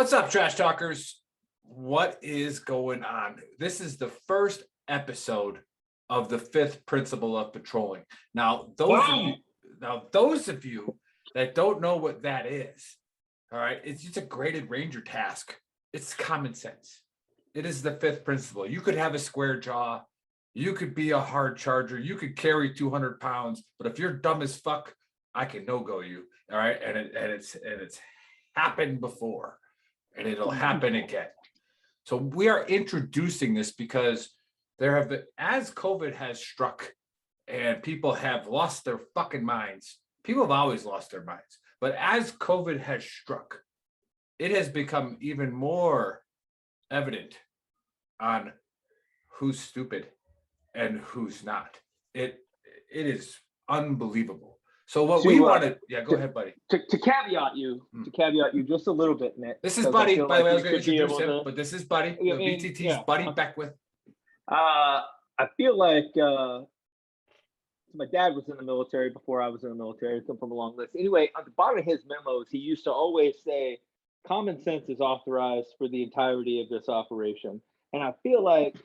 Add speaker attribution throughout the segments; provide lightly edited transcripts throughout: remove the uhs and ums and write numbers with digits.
Speaker 1: What's up, trash talkers? What is going on? This is the first episode of the fifth principle of patrolling. Now, those of you that don't know what that is, all right, it's just a graded ranger task. It's common sense. It is the fifth principle. You could have a square jaw. You could be a hard charger. You could carry 200 pounds. But if you're dumb as fuck, I can no-go you. All right, and it's happened before. And it'll happen again. So we are introducing this because there have been, as COVID has struck and people have lost their fucking minds. People have always lost their minds. But as COVID has struck, it has become even more evident on who's stupid and who's not. It is unbelievable. So what we wanted, go ahead, buddy.
Speaker 2: To caveat you just a little bit, Nick.
Speaker 1: This is Buddy. By the way, I was going to introduce him, but this is Buddy. VTT's Buddy Beckwith.
Speaker 2: I feel like my dad was in the military before I was in the military. I come from a long list. Anyway, on the bottom of his memos, he used to always say, "Common sense is authorized for the entirety of this operation," and I feel like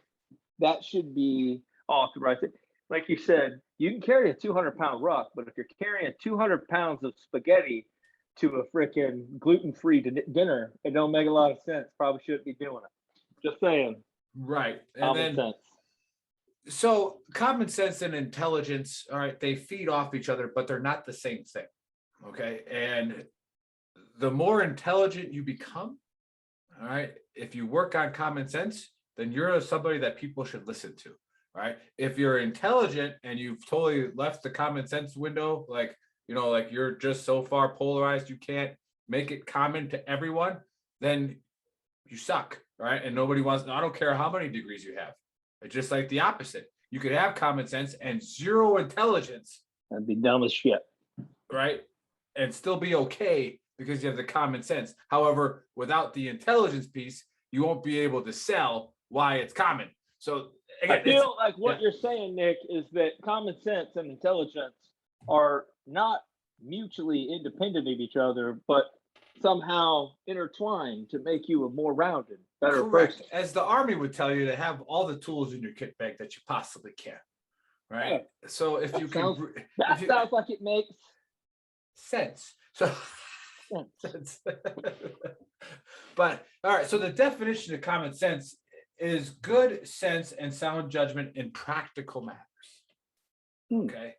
Speaker 2: that should be authorized. Like you said, you can carry a 200-pound ruck, but if you're carrying 200 pounds of spaghetti to a freaking gluten-free dinner, it don't make a lot of sense. Probably shouldn't be doing it. Just saying.
Speaker 1: Right. And
Speaker 2: common sense.
Speaker 1: So common sense and intelligence, all right, they feed off each other, but they're not the same thing. Okay. And the more intelligent you become, all right, if you work on common sense, then you're somebody that people should listen to. Right. If you're intelligent and you've totally left the common sense window, like you're just so far polarized, you can't make it common to everyone, then you suck. Right. And nobody wants, I don't care how many degrees you have. It's just like the opposite. You could have common sense and zero intelligence.
Speaker 2: That'd be dumb as shit.
Speaker 1: Right. And still be okay because you have the common sense. However, without the intelligence piece, you won't be able to sell why it's common. So again,
Speaker 2: I feel like what you're saying, Nick, is that common sense and intelligence are not mutually independent of each other, but somehow intertwined to make you a more rounded, better person.
Speaker 1: As the Army would tell you, to have all the tools in your kit bag that you possibly can. Right. Yeah. So if you can,
Speaker 2: sounds like it makes
Speaker 1: sense. So sense. But all right. So the definition of common sense is good sense and sound judgment in practical matters. Okay.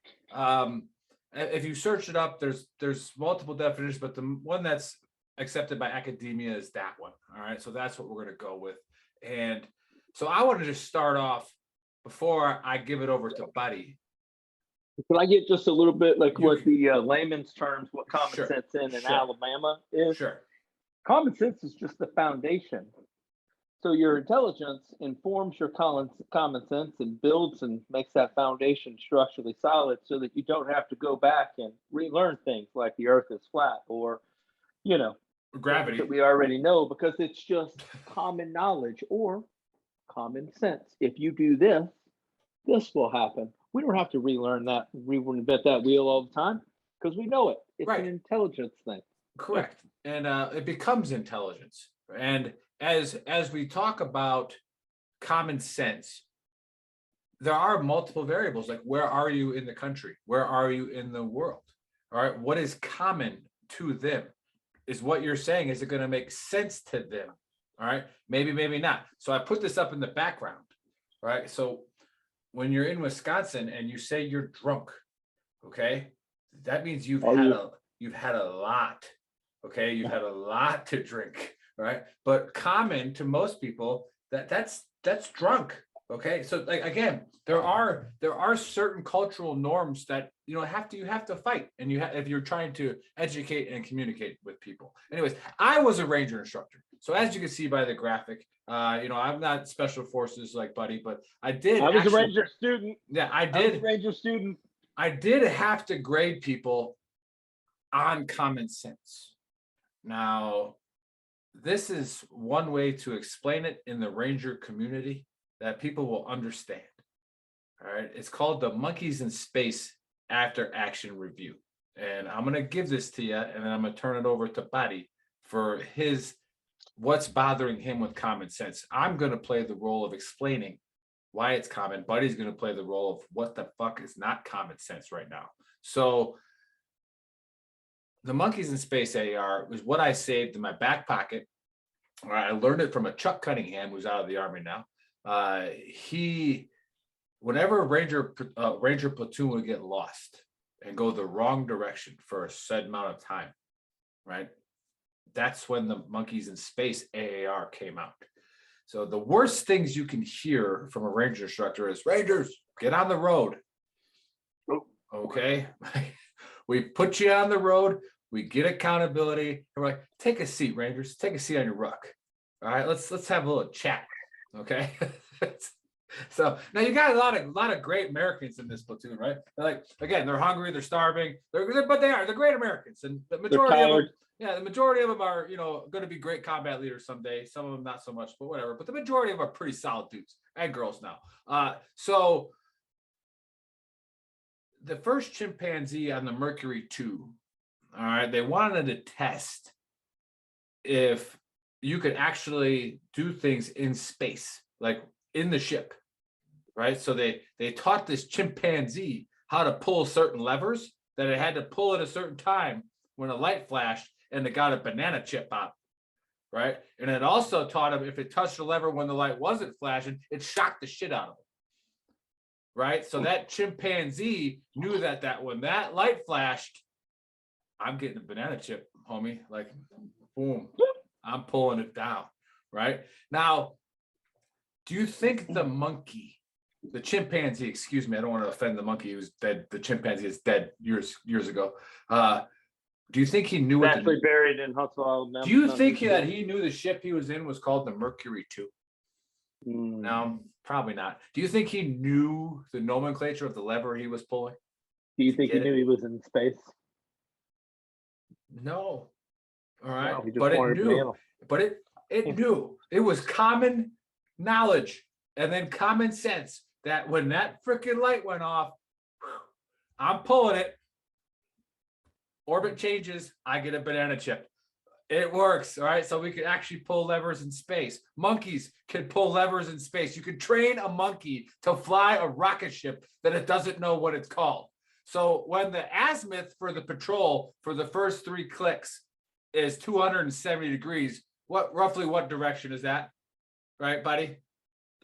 Speaker 1: If you search it up, there's multiple definitions, but the one that's accepted by academia is that one. All right. So that's what we're going to go with. And so I want to just start off before I give it over to Buddy.
Speaker 2: Can I get just a little bit what the layman's terms, what common sense in Alabama is?
Speaker 1: Sure.
Speaker 2: Common sense is just the foundation. So your intelligence informs your common sense and builds and makes that foundation structurally solid so that you don't have to go back and relearn things like the earth is flat or,
Speaker 1: gravity
Speaker 2: that we already know, because it's just common knowledge or common sense. If you do this, this will happen. We don't have to relearn that, reinvent that wheel all the time because we know it. It's an intelligence thing.
Speaker 1: Correct. And it becomes intelligence. And as we talk about common sense, there are multiple variables, like where are you in the country? Where are you in the world? All right. What is common to them? Is what you're saying, is it going to make sense to them? All right. Maybe, maybe not. So I put this up in the background. Right. So when you're in Wisconsin and you say you're drunk, okay, that means you've had a lot. Okay. You've had a lot to drink. Right. But common to most people, that's drunk. Okay. So like, again, there are certain cultural norms that, you have to fight. And if you're trying to educate and communicate with people. Anyways, I was a ranger instructor. So as you can see by the graphic, I'm not special forces like Buddy, but I was
Speaker 2: a ranger student.
Speaker 1: Yeah, I did.
Speaker 2: I was a ranger student.
Speaker 1: I did have to grade people on common sense. Now, this is one way to explain it in the ranger community that people will understand. All right. It's called the Monkeys in Space After Action Review. And I'm going to give this to you, and then I'm going to turn it over to Buddy for his what's bothering him with common sense. I'm going to play the role of explaining why it's common. Buddy's going to play the role of what the fuck is not common sense right now. So the Monkeys in Space AR was what I saved in my back pocket. I learned it from a Chuck Cunningham, who's out of the Army now. Whenever a Ranger platoon would get lost and go the wrong direction for a set amount of time, right? That's when the Monkeys in Space AAR came out. So the worst things you can hear from a Ranger instructor is, Rangers, get on the road. Okay. We put you on the road. We get accountability. And we're like, take a seat, Rangers. Take a seat on your ruck. All right, let's have a little chat. Okay. So now you got a lot of great Americans in this platoon, right? They're like, again, they're hungry, they're starving, but they're great Americans, and the majority of them, the majority of them are, going to be great combat leaders someday. Some of them not so much, but whatever. But the majority of them are pretty solid dudes and girls now. So the first Chimpanzee on the Mercury 2, all right, they wanted to test if you could actually do things in space, like in the ship. Right. So they taught this chimpanzee how to pull certain levers, that it had to pull at a certain time when a light flashed and it got a banana chip out. Right. And it also taught him if it touched the lever when the light wasn't flashing, it shocked the shit out of him. Right. So that chimpanzee knew that when that light flashed, I'm getting a banana chip, homie. Like, boom, I'm pulling it down. Right now. Do you think the chimpanzee, excuse me, I don't want to offend the monkey who's dead. The chimpanzee is dead years ago. Do you think he knew
Speaker 2: actually buried in Huntsville, Alabama?
Speaker 1: Do you think that he knew the ship he was in was called the Mercury 2? No, probably not. Do you think he knew the nomenclature of the lever he was pulling?
Speaker 2: Do you think he knew he was in space?
Speaker 1: No. All right.
Speaker 2: No,
Speaker 1: but it knew. But it knew. It was common knowledge and then common sense that when that freaking light went off, I'm pulling it. Orbit changes, I get a banana chip. It works, all right? So we could actually pull levers in space. Monkeys can pull levers in space. You could train a monkey to fly a rocket ship that it doesn't know what it's called. So when the azimuth for the patrol for the first 3 clicks is 270 degrees, roughly what direction is that? Right, buddy?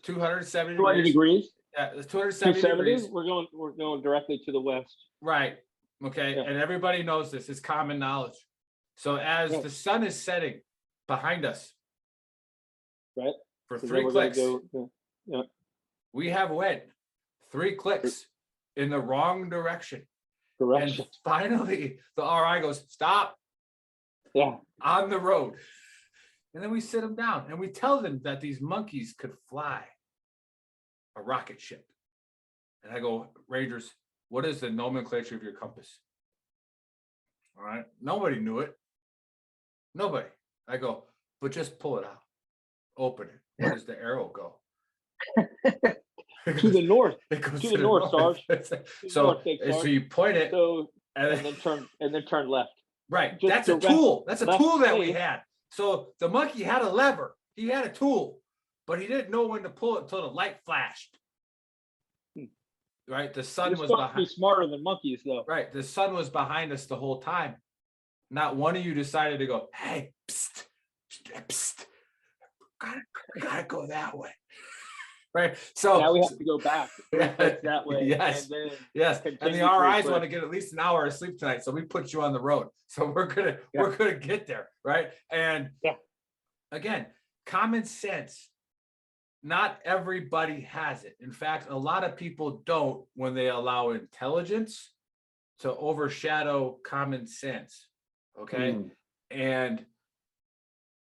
Speaker 1: 270
Speaker 2: degrees.
Speaker 1: Yeah, it's 270 degrees.
Speaker 2: We're going directly to the west.
Speaker 1: Right. Okay. Yeah. And everybody knows this. It's common knowledge. So as the sun is setting behind us,
Speaker 2: right,
Speaker 1: for 3 clicks, we have went 3 clicks in the wrong direction. And finally, the RI goes, stop.
Speaker 2: Yeah.
Speaker 1: On the road. And then we sit them down and we tell them that these monkeys could fly a rocket ship. And I go, Rangers, what is the nomenclature of your compass? All right. Nobody knew it. Nobody. I go, but just pull it out. Open it. Where does the arrow go?
Speaker 2: To the north.
Speaker 1: It goes
Speaker 2: to the north, Sarge.
Speaker 1: So you point it
Speaker 2: and then turn left.
Speaker 1: Right. Just that's a tool. That's a tool that we had. So the monkey had a lever. He had a tool, but he didn't know when to pull it until the light flashed. Right. The sun was behind.
Speaker 2: Be smarter than monkeys, though.
Speaker 1: Right. The sun was behind us the whole time. Not one of you decided to go, hey, psst, psst, gotta go that way. Right. So
Speaker 2: now we have to go back that way.
Speaker 1: Yes. And the RIs want to get at least an hour of sleep tonight. So we put you on the road. So we're gonna get there. Right. And again, common sense. Not everybody has it. In fact, a lot of people don't when they allow intelligence to overshadow common sense. Okay. And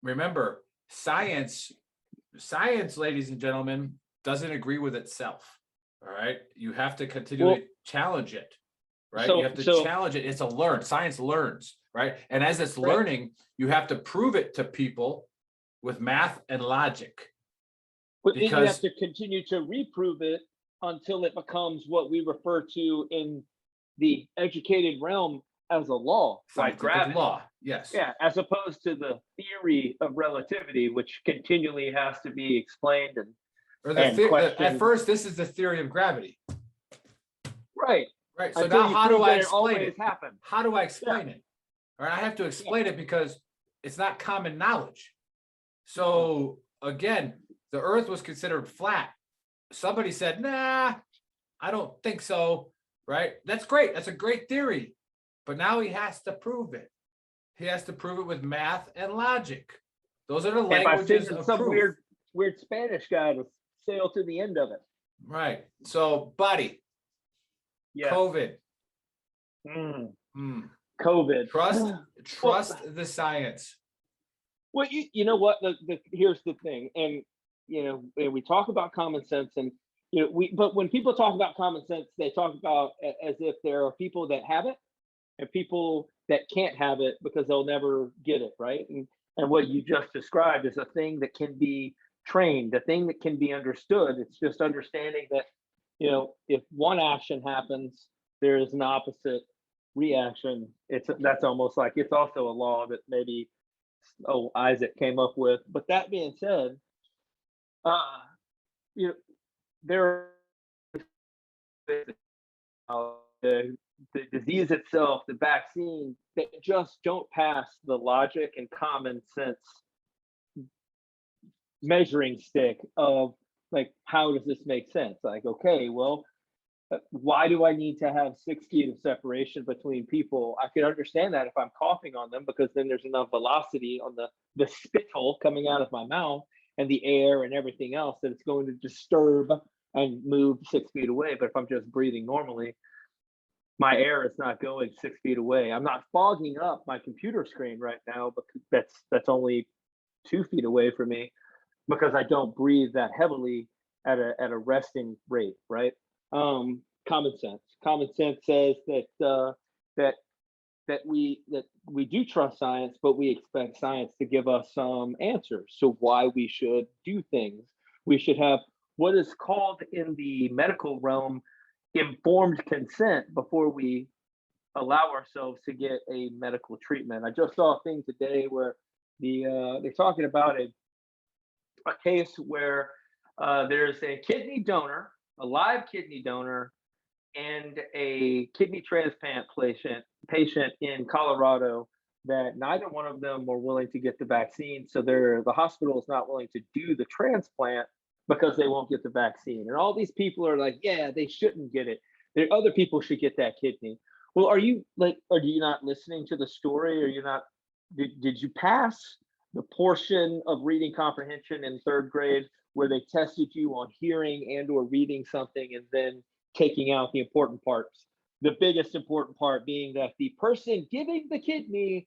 Speaker 1: remember, science, ladies and gentlemen, doesn't agree with itself. All right. You have to continually challenge it. Right. You have to challenge it. It's a learn. Science learns. Right. And as it's learning, you have to prove it to people with math and logic.
Speaker 2: But then you have to continue to reprove it until it becomes what we refer to in the educated realm as a law, like
Speaker 1: Scientific
Speaker 2: gravity.
Speaker 1: law. Yes.
Speaker 2: Yeah, as opposed to the theory of relativity, which continually has to be explained
Speaker 1: Or
Speaker 2: and
Speaker 1: at
Speaker 2: questioned.
Speaker 1: first, this is the theory of gravity.
Speaker 2: Right.
Speaker 1: Right. So
Speaker 2: Until
Speaker 1: now
Speaker 2: you
Speaker 1: how do
Speaker 2: prove
Speaker 1: I
Speaker 2: that it
Speaker 1: explain
Speaker 2: always
Speaker 1: it?
Speaker 2: happened.
Speaker 1: How do I explain it? All right, I have to
Speaker 2: Yeah.
Speaker 1: explain it because it's not common knowledge. So again, the earth was considered flat. Somebody said, nah, I don't think so. Right? That's great. That's a great theory. But now he has to prove it. He has to prove it with math and logic. Those are the
Speaker 2: And by
Speaker 1: languages
Speaker 2: sending
Speaker 1: of
Speaker 2: some
Speaker 1: proof.
Speaker 2: weird Spanish guy to sail to the end of it.
Speaker 1: Right. So, buddy,
Speaker 2: Yeah.
Speaker 1: COVID.
Speaker 2: COVID.
Speaker 1: Trust the science.
Speaker 2: Well, you know what? Here's the thing, and and we talk about common sense, and but when people talk about common sense, they talk about as if there are people that have it and people that can't have it because they'll never get it, right? And what you just described is a thing that can be trained, a thing that can be understood. It's just understanding that if one action happens, there is an opposite reaction. That's almost like it's also a law that maybe Isaac came up with. But that being said, there are the disease itself, the vaccine, that just don't pass the logic and common sense measuring stick of like, how does this make sense? Like, okay, well, why do I need to have 6 feet of separation between people? I can understand that if I'm coughing on them, because then there's enough velocity on the spittle coming out of my mouth and the air and everything else that it's going to disturb and move 6 feet away. But if I'm just breathing normally, my air is not going 6 feet away. I'm not fogging up my computer screen right now, but that's only 2 feet away from me because I don't breathe that heavily at a resting rate, right? Common sense says that we do trust science, but we expect science to give us some answers. So why we should do things. We should have what is called in the medical realm informed consent before we allow ourselves to get a medical treatment. I just saw a thing today where they're talking about a case where there's a kidney donor, a live kidney donor, and a kidney transplant patient in Colorado that neither one of them were willing to get the vaccine. So the hospital is not willing to do the transplant because they won't get the vaccine. And all these people are like, yeah, they shouldn't get it. Other people should get that kidney. Well, are you not listening to the story? Are you not, did you pass the portion of reading comprehension in 3rd grade where they tested you on hearing and or reading something and then taking out the important parts? The biggest important part being that the person giving the kidney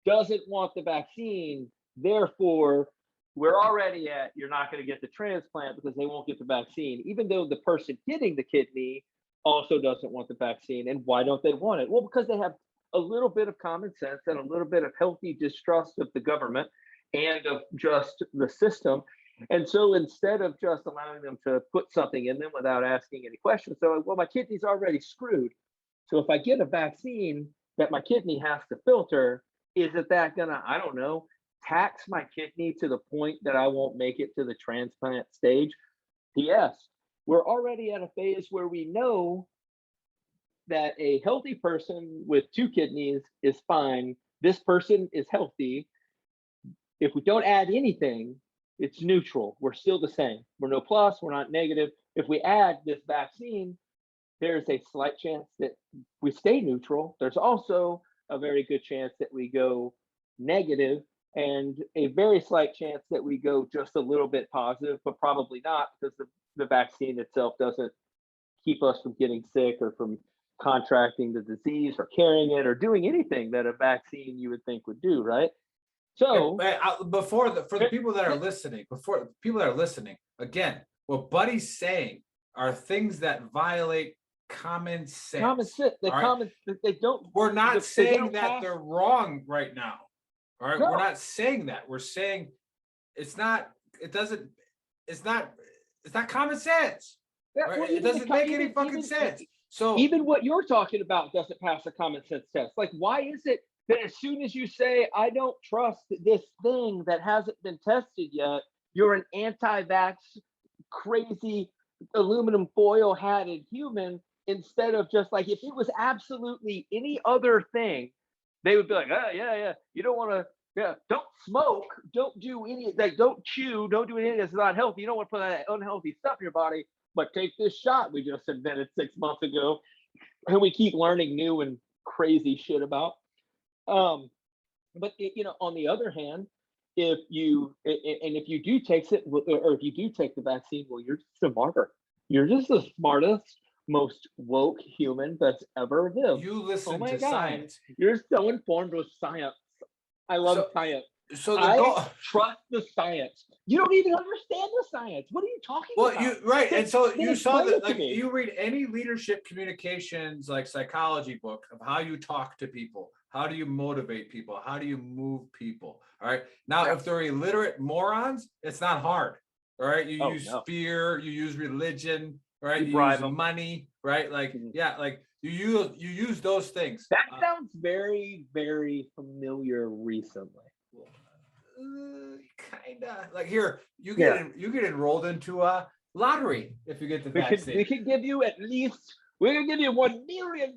Speaker 2: doesn't want the vaccine. Therefore, we're already at, you're not going to get the transplant because they won't get the vaccine, even though the person getting the kidney also doesn't want the vaccine. And why don't they want it? Well, because they have a little bit of common sense and a little bit of healthy distrust of the government and of just the system. And so instead of just allowing them to put something in them without asking any questions, they're like, well, my kidney's already screwed. So if I get a vaccine that my kidney has to filter, isn't that gonna, I don't know, tax my kidney to the point that I won't make it to the transplant stage? Yes, we're already at a phase where we know that a healthy person with 2 kidneys is fine. This person is healthy. If we don't add anything, it's neutral. We're still the same. We're no plus, we're not negative. If we add this vaccine, there's a slight chance that we stay neutral. There's also a very good chance that we go negative, and a very slight chance that we go just a little bit positive, but probably not, because the vaccine itself doesn't keep us from getting sick or from contracting the disease or carrying it or doing anything that a vaccine you would think would do, right? So
Speaker 1: for the people that are listening, again, what Buddy's saying are things that violate common sense.
Speaker 2: Common sense. They don't.
Speaker 1: We're not saying that they're wrong right now. All right. No. We're not saying that. We're saying it's not common sense.
Speaker 2: Yeah,
Speaker 1: right?
Speaker 2: well,
Speaker 1: it doesn't make any fucking sense. So
Speaker 2: even what you're talking about doesn't pass a common sense test. Like, why is it that as soon as you say, I don't trust this thing that hasn't been tested yet, you're an anti-vax, crazy aluminum foil hatted human, instead of just like, if it was absolutely any other thing, they would be like, oh, yeah, you don't want to, yeah, don't smoke, don't do any, like, don't chew, don't do anything that's not healthy. You don't want to put that unhealthy stuff in your body, but take this shot we just invented 6 months ago, and we keep learning new and crazy shit about. But on the other hand, if you do take it, or if you do take the vaccine, well, you're just a martyr. You're just the smartest, most woke human that's ever lived.
Speaker 1: you listen
Speaker 2: Oh my
Speaker 1: to
Speaker 2: God,
Speaker 1: science.
Speaker 2: you're so informed with science. I love science.
Speaker 1: So the
Speaker 2: I
Speaker 1: goal.
Speaker 2: trust the science. You don't even understand the science. What are you talking about?
Speaker 1: Well, right, and so
Speaker 2: Then
Speaker 1: you saw
Speaker 2: explain
Speaker 1: that,
Speaker 2: it to
Speaker 1: like,
Speaker 2: me.
Speaker 1: you read any leadership communications, like, psychology book of how you talk to people, how do you motivate people, how do you move people. All right, now if they're illiterate morons, it's not hard. All right, you use fear, you use religion, right? You
Speaker 2: bribe
Speaker 1: use
Speaker 2: them.
Speaker 1: money, right? Like, yeah, like you use those things.
Speaker 2: That sounds very, very familiar recently.
Speaker 1: Kinda like, here you get enrolled into a lottery if you get the vaccine.
Speaker 2: We can give you at least, we're gonna give you $1 million.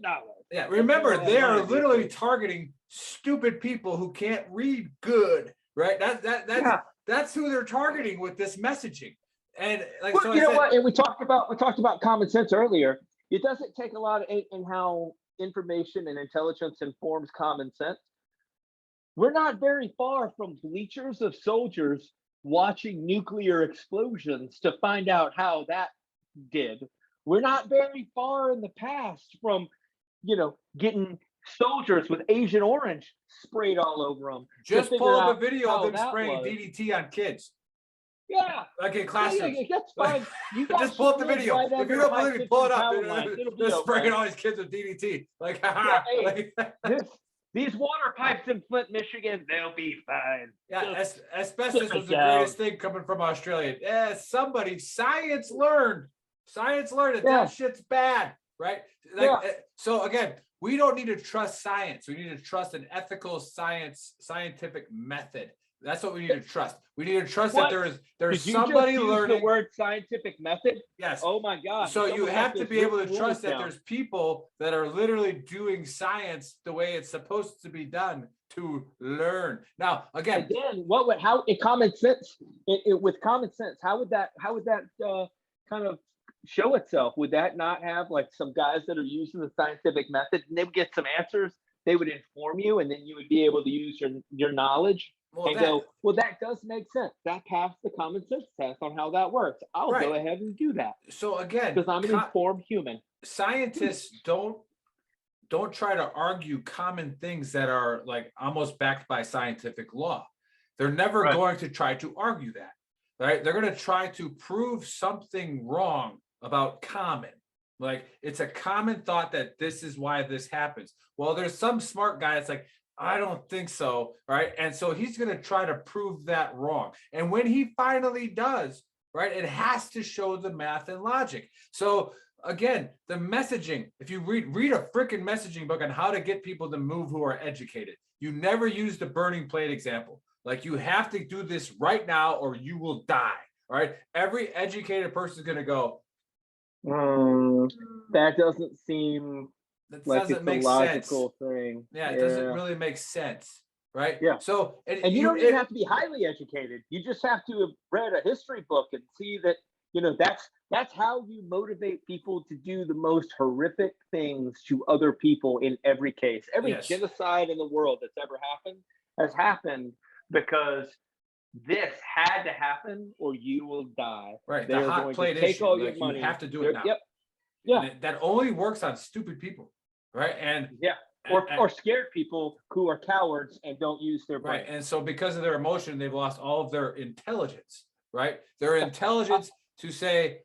Speaker 1: Yeah, remember, they are literally targeting stupid people who can't read good, right? That's who they're targeting with this messaging. And like,
Speaker 2: well,
Speaker 1: so
Speaker 2: you know what? And we talked about common sense earlier. It doesn't take a lot in how information and intelligence informs common sense. We're not very far from bleachers of soldiers watching nuclear explosions to find out how that did. We're not very far in the past from, getting soldiers with Agent Orange sprayed all over them.
Speaker 1: Just pull up a video of them spraying DDT on kids.
Speaker 2: Yeah.
Speaker 1: Like in classrooms.
Speaker 2: Yeah, that's fine. You
Speaker 1: just pull up the video. If you don't believe me, pull it up. They're spraying all these kids with DDT. Like, haha.
Speaker 2: These water pipes in Flint, Michigan, they'll be fine.
Speaker 1: Yeah, asbestos was the greatest thing coming from Australia. Yeah, science learned that shit's bad, right? So again, we don't need to trust science. We need to trust an ethical scientific method. That's what we need to trust. We need to trust that there's somebody learning
Speaker 2: the word scientific method.
Speaker 1: Yes.
Speaker 2: Oh my God.
Speaker 1: So you have to be able to trust that there's people that are literally doing science the way it's supposed to be done to learn. Now, again,
Speaker 2: in common sense, with common sense, how would that kind of show itself? Would that not have like some guys that are using the scientific method, and they would get some answers? They would inform you, and then you would be able to use your knowledge. That does make sense. That passed the common sense test on how that works. I'll go ahead and do that.
Speaker 1: So again,
Speaker 2: because I'm an informed human.
Speaker 1: Scientists don't try to argue common things that are like almost backed by scientific law. They're never going to try to argue that, right? They're going to try to prove something wrong about common. Like, it's a common thought that this is why this happens. Well, there's some smart guy that's like, I don't think so, right? And so he's going to try to prove that wrong. And when he finally does, right, it has to show the math and logic. So again, the messaging, if you read a freaking messaging book on how to get people to move who are educated, you never use the burning plate example. Like, you have to do this right now or you will die, right? Every educated person is going to go,
Speaker 2: that doesn't seem like it's a logical thing.
Speaker 1: Yeah, it doesn't really make sense, right?
Speaker 2: Yeah.
Speaker 1: So,
Speaker 2: and you don't even have to be highly educated. You just have to have read a history book and see that, that's how you motivate people to do the most horrific things to other people in every case. Every genocide in the world that's ever happened has happened because this had to happen or you will die.
Speaker 1: Right. The hot plate issue. All your money. You have to do it now.
Speaker 2: Yep. Yeah.
Speaker 1: That only works on stupid people. Right. And
Speaker 2: or scared people who are cowards and don't use their brain.
Speaker 1: Right. And so because of their emotion, they've lost all of their intelligence. Right. Their intelligence to say,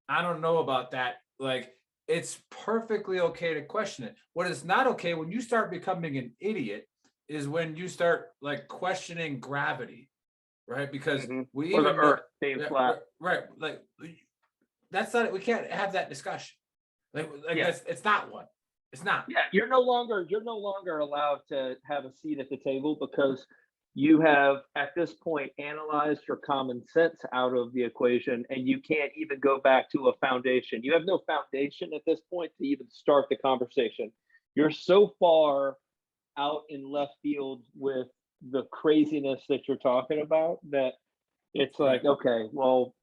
Speaker 1: I don't know about that. Like, it's perfectly okay to question it. What is not okay when you start becoming an idiot is when you start like questioning gravity, right? Because we
Speaker 2: or the Earth being flat,
Speaker 1: right? Like, that's not. We can't have that discussion, It's not one. It's not.
Speaker 2: Yeah, you're no longer allowed to have a seat at the table because you have at this point analyzed your common sense out of the equation, and you can't even go back to a foundation. You have no foundation at this point to even start the conversation. You're so far out in left field with the craziness that you're talking about that it's like, okay, well,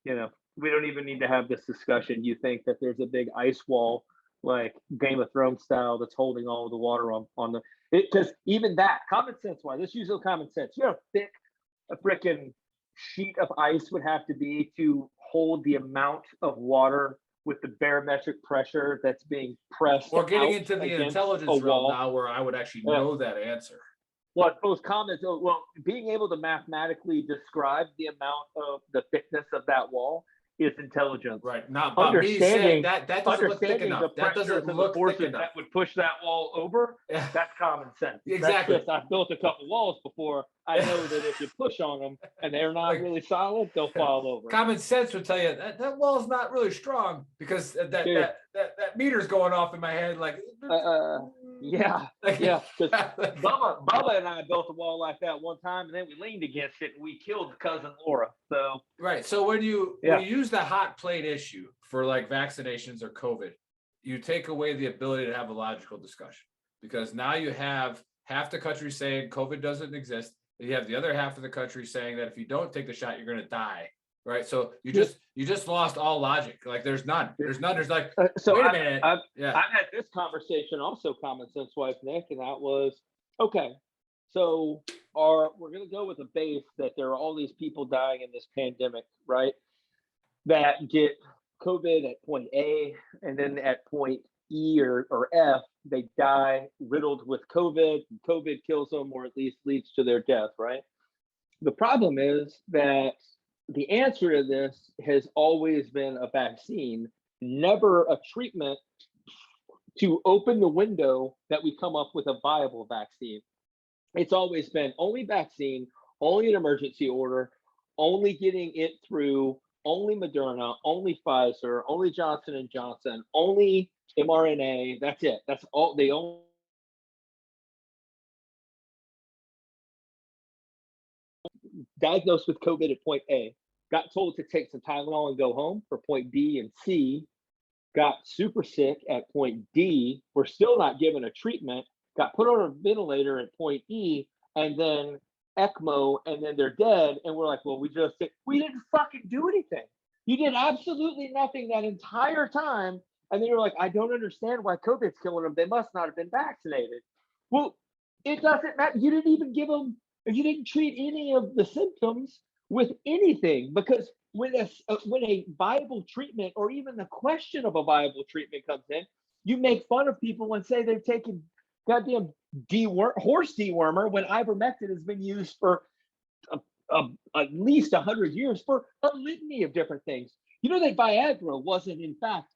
Speaker 2: we don't even need to have this discussion. You think that there's a big ice wall like Game of Thrones style that's holding all the water on the because even that common sense wise, let's use a little common sense. You know how thick a freaking sheet of ice would have to be to hold the amount of water with the barometric pressure that's being pressed.
Speaker 1: We're getting into the intelligence realm now where I would actually know that answer.
Speaker 2: Well, those comments, being able to mathematically describe the amount of the thickness of that wall is intelligence.
Speaker 1: Right. Not understanding that doesn't look thick enough.
Speaker 2: That doesn't look thick enough. That would push that wall over. Yeah. That's common sense.
Speaker 1: Exactly.
Speaker 2: I've built a couple walls before. I know that if you push on them and they're not really solid, they'll fall over.
Speaker 1: Common sense would tell you that wall's not really strong because that meter's going off in my head. Like,
Speaker 2: yeah. Because Bubba and I built a wall like that one time, and then we leaned against it and we killed cousin Laura. So
Speaker 1: right. So when you use the hot plate issue for like vaccinations or COVID, you take away the ability to have a logical discussion because now you have half the country saying COVID doesn't exist. You have the other half of the country saying that if you don't take the shot, you're going to die. Right. So you just lost all logic. Like there's none. There's like, wait a minute.
Speaker 2: I've had this conversation also common sense wise, Nick, and that was, okay, so we're going to go with a base that there are all these people dying in this pandemic, right? That get COVID at point A, and then at point E or F, they die riddled with COVID. COVID kills them or at least leads to their death, right? The problem is that the answer to this has always been a vaccine, never a treatment to open the window that we come up with a viable vaccine. It's always been only vaccine, only an emergency order, only getting it through, only Moderna, only Pfizer, only Johnson & Johnson, only mRNA. That's it. That's all they own. Diagnosed with COVID at point A, got told to take some Tylenol and go home for point B and C, got super sick at point D, we're still not given a treatment, got put on a ventilator at point E, and then ECMO, and then they're dead, and we're like, well, we didn't fucking do anything. You did absolutely nothing that entire time, and then you're like, I don't understand why COVID's killing them. They must not have been vaccinated. Well, it doesn't matter. You didn't even give them, you didn't treat any of the symptoms with anything, because when a viable treatment or even the question of a viable treatment comes in, you make fun of people and say they've taken goddamn horse dewormer when ivermectin has been used for at least 100 years for a litany of different things. You know that Viagra wasn't in fact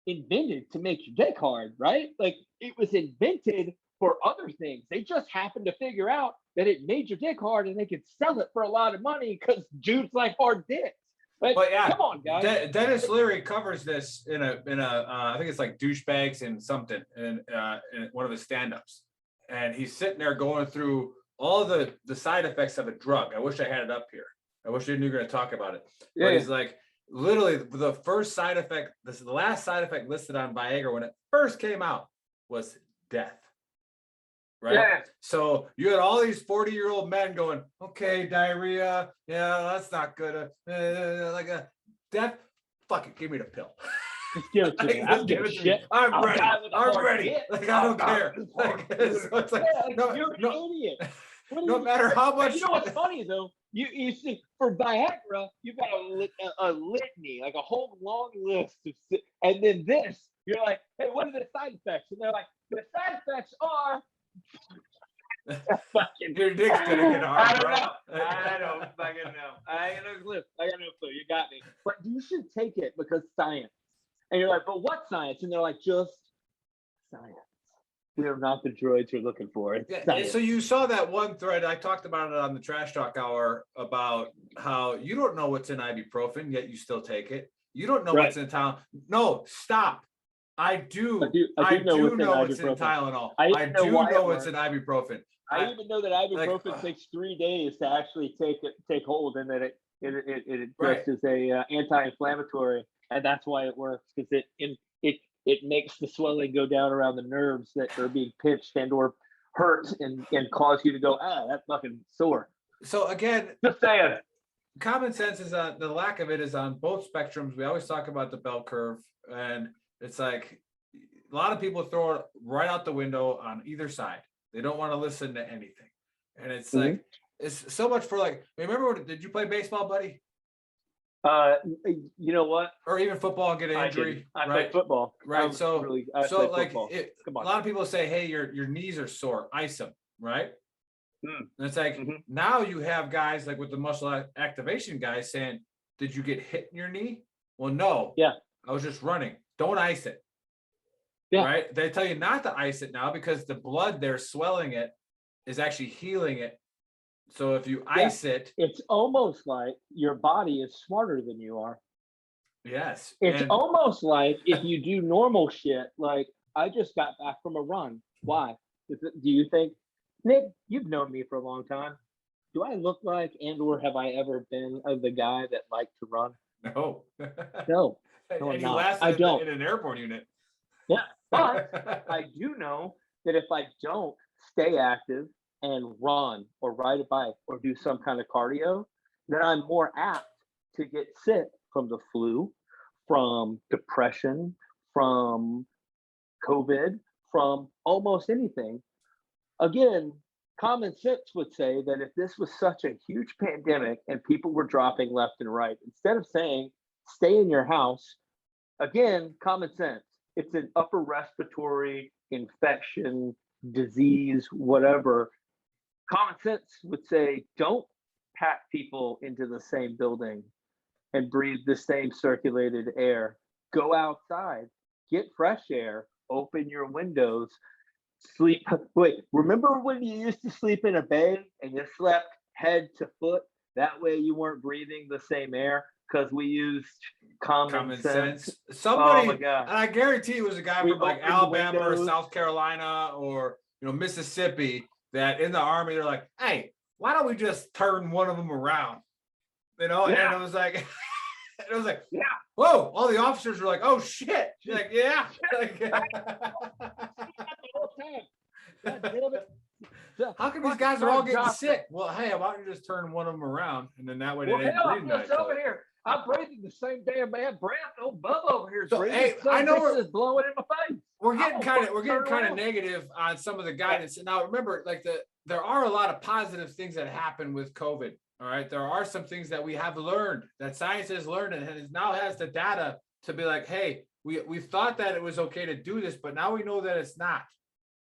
Speaker 2: invented to make your dick hard, right? Like it was invented for other things. They just happened to figure out that it made your dick hard and they could sell it for a lot of money because dudes like hard dicks. But yeah, come on, guys.
Speaker 1: Dennis Leary covers this in a I think it's like douchebags and something in one of his stand-ups, and he's sitting there going through all the side effects of a drug. I wish I had it up here. I wish I knew you were going to talk about it. Yeah. But he's like, literally, the first side effect, the last side effect listed on Viagra when it first came out was death. Right. Yeah. So you had all these 40-year-old men going, okay, diarrhea. Yeah, that's not good. Like a death. Fuck it. Give me the pill.
Speaker 2: Just give it to me. I'm
Speaker 1: give it to me. I'm ready. I'm ready. Like, I don't care. Like, so it's like,
Speaker 2: you're an idiot.
Speaker 1: No matter how much.
Speaker 2: You know what's funny though? You see, for Viagra, you've got a litany, like a whole long list of, and then this, you're like, hey, what are the side effects? And they're like, the side effects are.
Speaker 1: Your dick's gonna get hard.
Speaker 2: I don't know. I don't fucking know. I got no clue. You got me. But you should take it because science. And you're like, but what science? And they're like, just science. We are not the droids you're looking for.
Speaker 1: Yeah, so you saw that one thread. I talked about it on the Trash Talk Hour about how you don't know what's in ibuprofen, yet you still take it. You don't know what's in town. No, stop. I do
Speaker 2: I do know,
Speaker 1: know it's in
Speaker 2: ibuprofen.
Speaker 1: Tylenol.
Speaker 2: I
Speaker 1: do
Speaker 2: why
Speaker 1: know
Speaker 2: it
Speaker 1: it's in
Speaker 2: works.
Speaker 1: ibuprofen.
Speaker 2: I even know that ibuprofen
Speaker 1: like,
Speaker 2: takes 3 days to actually take hold, and that it
Speaker 1: Right.
Speaker 2: just is a anti-inflammatory, and that's why it works, because it makes the swelling go down around the nerves that are being pinched and or hurt, and cause you to go, that's fucking sore.
Speaker 1: So again,
Speaker 2: Just saying.
Speaker 1: common sense is on the lack of it is on both spectrums. We always talk about the bell curve, and it's like a lot of people throw it right out the window on either side. They don't want to listen to anything, and it's like it's so much for like. Remember, did you play baseball, buddy?
Speaker 2: You know what?
Speaker 1: Or even football and get an injury?
Speaker 2: I played football.
Speaker 1: Right. So like
Speaker 2: Come on.
Speaker 1: a lot of people say, hey, your knees are sore, ice them, right? And it's like now you have guys like with the muscle activation guys saying, did you get hit in your knee? Well, no.
Speaker 2: Yeah.
Speaker 1: I was just running. Don't ice it.
Speaker 2: Yeah.
Speaker 1: Right. They tell you not to ice it now because the blood there swelling it is actually healing it. So if you ice it,
Speaker 2: it's almost like your body is smarter than you are.
Speaker 1: Yes.
Speaker 2: It's almost like if you do normal shit, like I just got back from a run. Why? Do you think, Nick, you've known me for a long time. Do I look like, and or have I ever been the guy that liked to run?
Speaker 1: No.
Speaker 2: No.
Speaker 1: And you lasted
Speaker 2: I don't.
Speaker 1: in an airborne unit.
Speaker 2: Yeah. But I do know that if I don't stay active and run or ride a bike or do some kind of cardio, then I'm more apt to get sick from the flu, from depression, from COVID, from almost anything. Again, common sense would say that if this was such a huge pandemic and people were dropping left and right, instead of saying stay in your house, again, common sense, it's an upper respiratory infection, disease, whatever. Common sense would say don't pack people into the same building and breathe the same circulated air. Go outside, get fresh air, open your windows, sleep. Wait, remember when you used to sleep in a bed and you slept head to foot? That way you weren't breathing the same air because we used common sense.
Speaker 1: Somebody,
Speaker 2: oh my God.
Speaker 1: and I guarantee it was a guy from like Alabama or South Carolina or Mississippi that in the Army they're like, hey, why don't we just turn one of them around? And it was like, whoa! All the officers were like, oh shit! She's like, yeah. How come these guys are all getting sick? Well, hey, why don't you just turn one of them around, and then that way they didn't breathe nice.
Speaker 2: Over here. I'm breathing the same damn bad breath. Old Bubba over here.
Speaker 1: So, hey, I know
Speaker 2: it's blowing in my face.
Speaker 1: We're getting kind of negative on some of the guidance. And now remember, like there are a lot of positive things that happen with COVID. All right, there are some things that we have learned, that science has learned, and it now has the data to be like, hey, we thought that it was okay to do this, but now we know that it's not.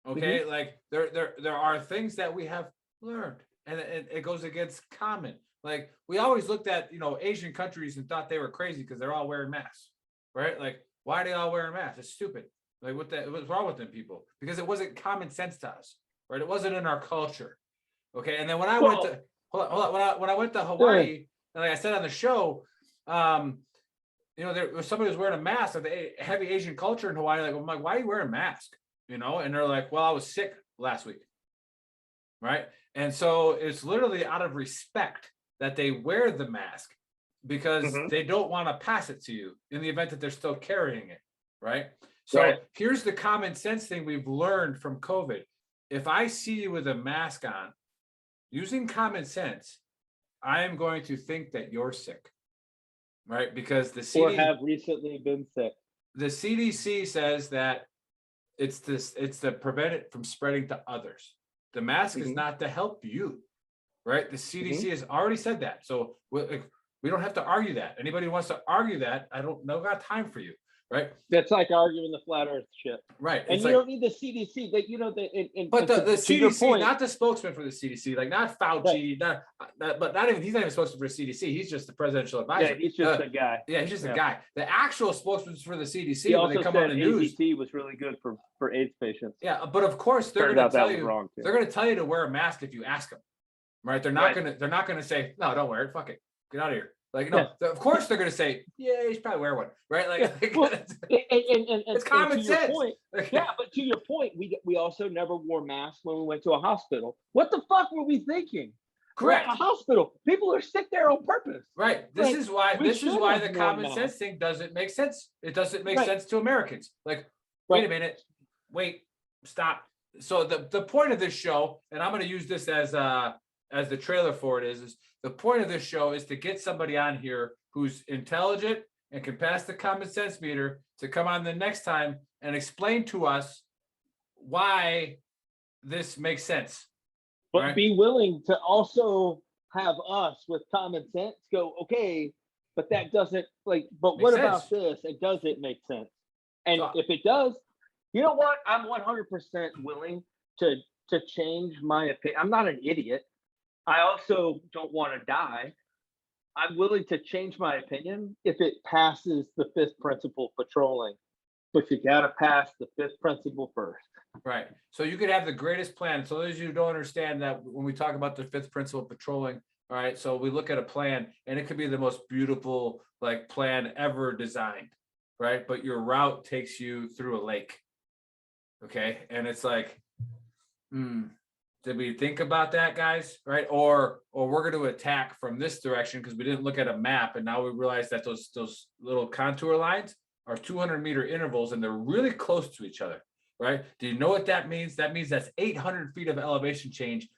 Speaker 1: Okay, like there are things that we have learned, and it goes against common. Like we always looked at Asian countries and thought they were crazy because they're all wearing masks, right? Like why are they all wearing masks? It's stupid. Like what's wrong with them people? Because it wasn't common sense to us, right? It wasn't in our culture. Okay, and then when I went to when I went to Hawaii, and like I said on the show, there was somebody who was wearing a mask of the heavy Asian culture in Hawaii. Like I'm like, why are you wearing a mask? And they're like, well, I was sick last week, right? And so it's literally out of respect that they wear the mask because they don't want to pass it to you in the event that they're still carrying it, right? So here's the common sense thing we've learned from COVID. If I see you with a mask on, using common sense, I am going to think that you're sick, right? Because the CDC,
Speaker 2: or have recently been sick.
Speaker 1: The CDC says that it's to prevent it from spreading to others. The mask is not to help you, right? The CDC has already said that. So we don't have to argue that. Anybody who wants to argue that, I don't got time for you, right?
Speaker 2: That's like arguing the flat earth shit.
Speaker 1: Right.
Speaker 2: And you don't need the CDC.
Speaker 1: But the CDC, not the spokesman for the CDC, like not Fauci, but not even, he's not even spokesman for the CDC. He's just the presidential advisor.
Speaker 2: Yeah, he's just a guy.
Speaker 1: Yeah, he's just a guy. The actual spokesman for the CDC,
Speaker 2: he also
Speaker 1: when they come
Speaker 2: said
Speaker 1: on the news,
Speaker 2: AZT was really good for AIDS patients.
Speaker 1: Yeah, but of course they're going to tell you they're going to tell you to wear a mask if you ask them, right? They're not going to say no, don't wear it. Fuck it, get out of here. Like, no, of course they're going to say, yeah, you should probably wear one, right? Like,
Speaker 2: well, and
Speaker 1: It's common
Speaker 2: to your
Speaker 1: sense.
Speaker 2: point, yeah, but to your point, we also never wore masks when we went to a hospital. What the fuck were we thinking?
Speaker 1: Correct.
Speaker 2: We're at a hospital. People are sick there on purpose.
Speaker 1: Right. This
Speaker 2: Like,
Speaker 1: is why
Speaker 2: we
Speaker 1: this is
Speaker 2: should
Speaker 1: why
Speaker 2: have
Speaker 1: the
Speaker 2: worn
Speaker 1: common
Speaker 2: masks.
Speaker 1: sense thing doesn't make sense. It doesn't make
Speaker 2: Right.
Speaker 1: sense to Americans. Like,
Speaker 2: Right.
Speaker 1: wait a minute, wait, stop. So the point of this show, and I'm going to use this as the trailer for it is the point of this show is to get somebody on here who's intelligent and can pass the common sense meter to come on the next time and explain to us why this makes sense.
Speaker 2: But
Speaker 1: right?
Speaker 2: be willing to also have us with common sense go, okay, but that doesn't like, but
Speaker 1: Makes
Speaker 2: what
Speaker 1: sense.
Speaker 2: about this? It doesn't make sense. And
Speaker 1: So-
Speaker 2: if it does, you know what? I'm 100% willing to change my opinion. I'm not an idiot. I also don't want to die. I'm willing to change my opinion if it passes the fifth principle patrolling. But you got to pass the fifth principle first.
Speaker 1: Right. So you could have the greatest plan. So those of you who don't understand that when we talk about the fifth principle of patrolling, all right, so we look at a plan and it could be the most beautiful like plan ever designed, right? But your route takes you through a lake. Okay. And it's like, did we think about that, guys? Right. Or we're going to attack from this direction because we didn't look at a map. And now we realize that those little contour lines are 200-meter intervals and they're really close to each other. Right. Do you know what that means? That means that's 800 feet of elevation change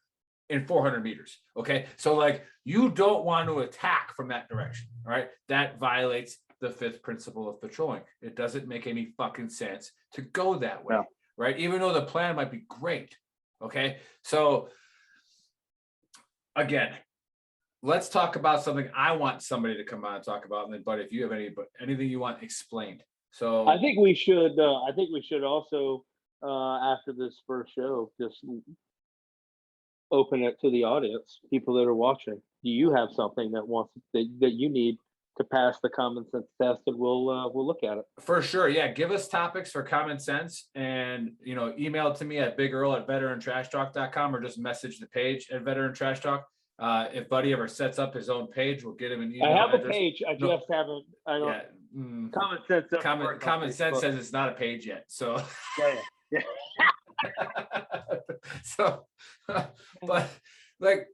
Speaker 1: in 400 meters. Okay. So like you don't want to attack from that direction. Right. That violates the fifth principle of patrolling. It doesn't make any fucking sense to go that way.
Speaker 2: No.
Speaker 1: Right. Even though the plan might be great. Okay. So again, let's talk about something I want somebody to come on and talk about. And then, but if you have anything you want explained. So
Speaker 2: I think we should also after this first show just open it to the audience, people that are watching. Do you have something that you need to pass the common sense test, and we'll look at it.
Speaker 1: For sure. Yeah. Give us topics for common sense and, email it to me at bigearl@VeteranTrashTalk.com or just message the page at VeteranTrashTalk. If Buddy ever sets up his own page, we'll get him an email.
Speaker 2: I have
Speaker 1: address.
Speaker 2: a page. I just haven't. I don't.
Speaker 1: Yeah.
Speaker 2: Common sense.
Speaker 1: Common sense says it's not a page yet. So.
Speaker 2: Yeah.
Speaker 1: So, but like,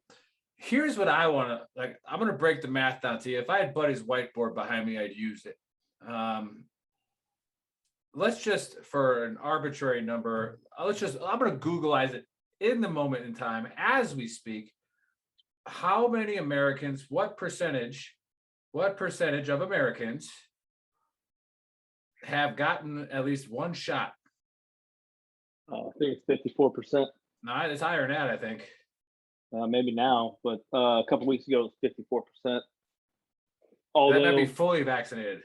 Speaker 1: here's what I want to like. I'm going to break the math down to you. If I had Buddy's whiteboard behind me, I'd use it. Let's just, for an arbitrary number, I'm going to Googleize it in the moment in time as we speak. How many Americans, what percentage of Americans have gotten at least one shot?
Speaker 2: I think it's 54%.
Speaker 1: No, it's higher than that, I think.
Speaker 2: Maybe now, but a couple weeks ago it was 54%.
Speaker 1: That might be fully vaccinated.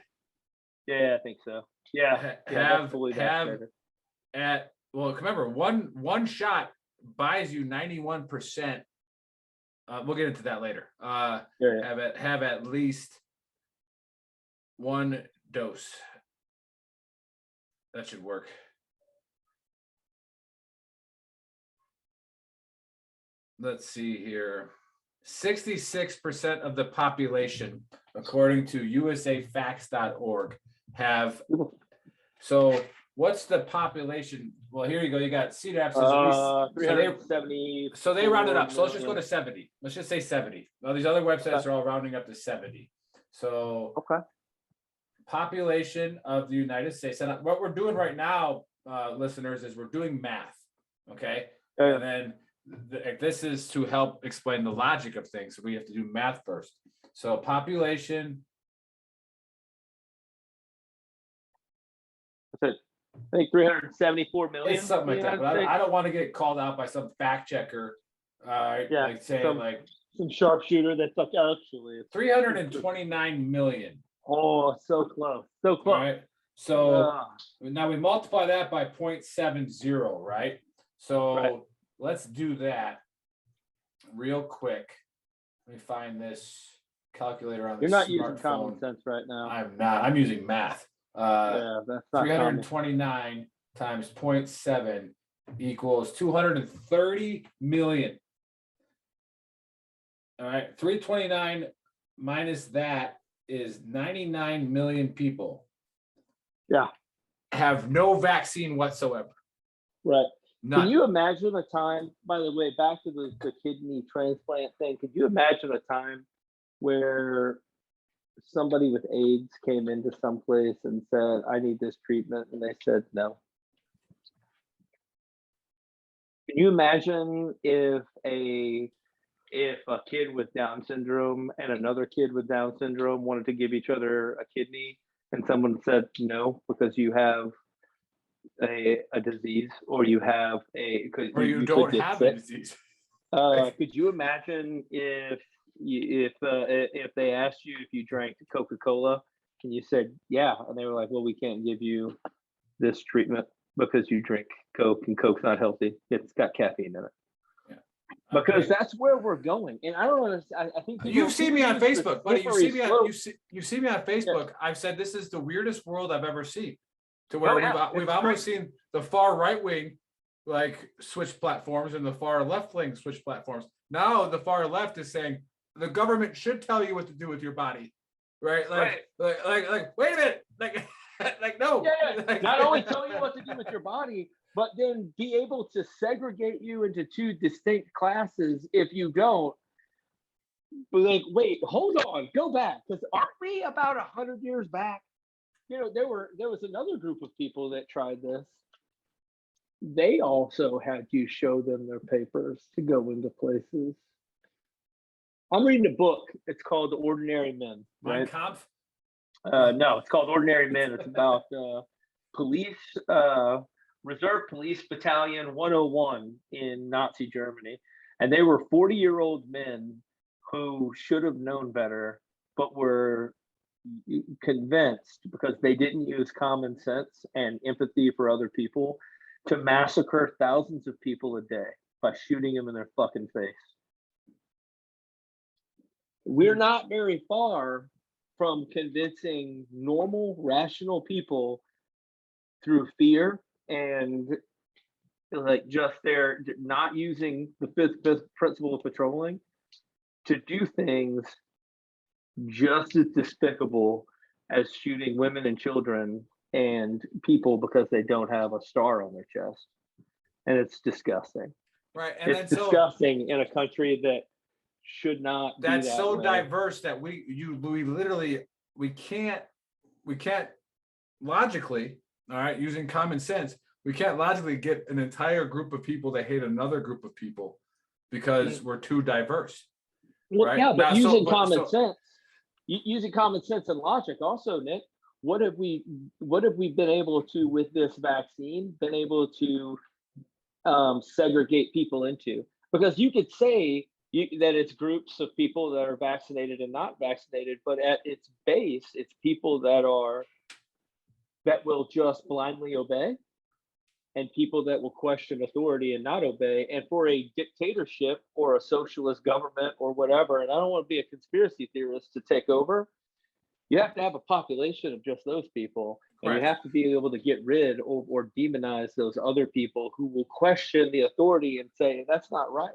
Speaker 2: Yeah, I think so. Yeah,
Speaker 1: remember one shot buys you 91%. We'll get into that later. Have at least one dose. That should work. Let's see here. 66% of the population, according to usafacts.org, have. So what's the population? Well, here you go. You got CDAP.
Speaker 2: 370.
Speaker 1: So they rounded up. So let's just go to 70. Let's just say 70. Now these other websites are all rounding up to 70. So
Speaker 2: okay.
Speaker 1: Population of the United States. And what we're doing right now, listeners, is we're doing math. Okay. And then this is to help explain the logic of things. So we have to do math first. So population.
Speaker 2: I think 374 million.
Speaker 1: It's something like that. But I don't want to get called out by some fact checker. Like saying
Speaker 2: some sharpshooter that's like actually
Speaker 1: 329 million.
Speaker 2: Oh, so close. So close.
Speaker 1: All right. So now we multiply that by 0.70, right? So let's do that real quick. Let me find this calculator on the
Speaker 2: You're not
Speaker 1: smartphone.
Speaker 2: using common sense right now.
Speaker 1: I'm not. I'm using math.
Speaker 2: That's not
Speaker 1: 329 times 0.7 equals 230 million. All right. 329 minus that is 99 million people.
Speaker 2: Yeah.
Speaker 1: have no vaccine whatsoever.
Speaker 2: Right.
Speaker 1: None.
Speaker 2: Can you imagine a time, by the way, back to the kidney transplant thing, could you imagine a time where somebody with AIDS came into some place and said, I need this treatment, and they said no? Can you imagine if a kid with Down syndrome and another kid with Down syndrome wanted to give each other a kidney and someone said no because you have a disease or you have
Speaker 1: or you don't have a disease?
Speaker 2: Could you imagine if they asked you if you drank Coca-Cola and you said yeah, and they were like, well, we can't give you this treatment because you drink Coke and Coke's not healthy. It's got caffeine in it. Yeah. Because that's where we're going. And I don't understand. I think
Speaker 1: you've seen me on Facebook, buddy. You see me on Facebook. Yeah. I've said this is the weirdest world I've ever seen. To where we've almost seen the far right wing like switch platforms and the far left wing switch platforms. Now the far left is saying the government should tell you what to do with your body. Right? Like wait a minute. Like no.
Speaker 2: Yeah. Like, not only tell you what to do with your body, but then be able to segregate you into two distinct classes if you don't. But like, wait, hold on, go back, because aren't we about 100 years back? You know, there was another group of people that tried this. They also had you show them their papers to go into places. I'm reading a book. It's called Ordinary Men.
Speaker 1: Mein Kampf?
Speaker 2: No, it's called Ordinary Men. It's about police, Reserve Police Battalion 101 in Nazi Germany. And they were 40-year-old men who should have known better, but were convinced because they didn't use common sense and empathy for other people to massacre thousands of people a day by shooting them in their fucking face. We're not very far from convincing normal, rational people through fear and like just they're not using the fifth principle of patrolling to do things just as despicable as shooting women and children and people because they don't have a star on their chest. And it's disgusting.
Speaker 1: Right. And
Speaker 2: it's disgusting in a country that should not
Speaker 1: that's
Speaker 2: be that
Speaker 1: so
Speaker 2: way.
Speaker 1: Diverse that we literally can't logically, all right, using common sense, we can't logically get an entire group of people that hate another group of people because we're too diverse.
Speaker 2: Well,
Speaker 1: right?
Speaker 2: Yeah, but using common sense and logic also, Nick, what have we been able to, with this vaccine, been able to segregate people into? Because you could say that it's groups of people that are vaccinated and not vaccinated, but at its base, it's people that will just blindly obey and people that will question authority and not obey. And for a dictatorship or a socialist government or whatever, and I don't want to be a conspiracy theorist to take over, you have to have a population of just those people. And you have to be able to get rid or demonize those other people who will question the authority and say, that's not right.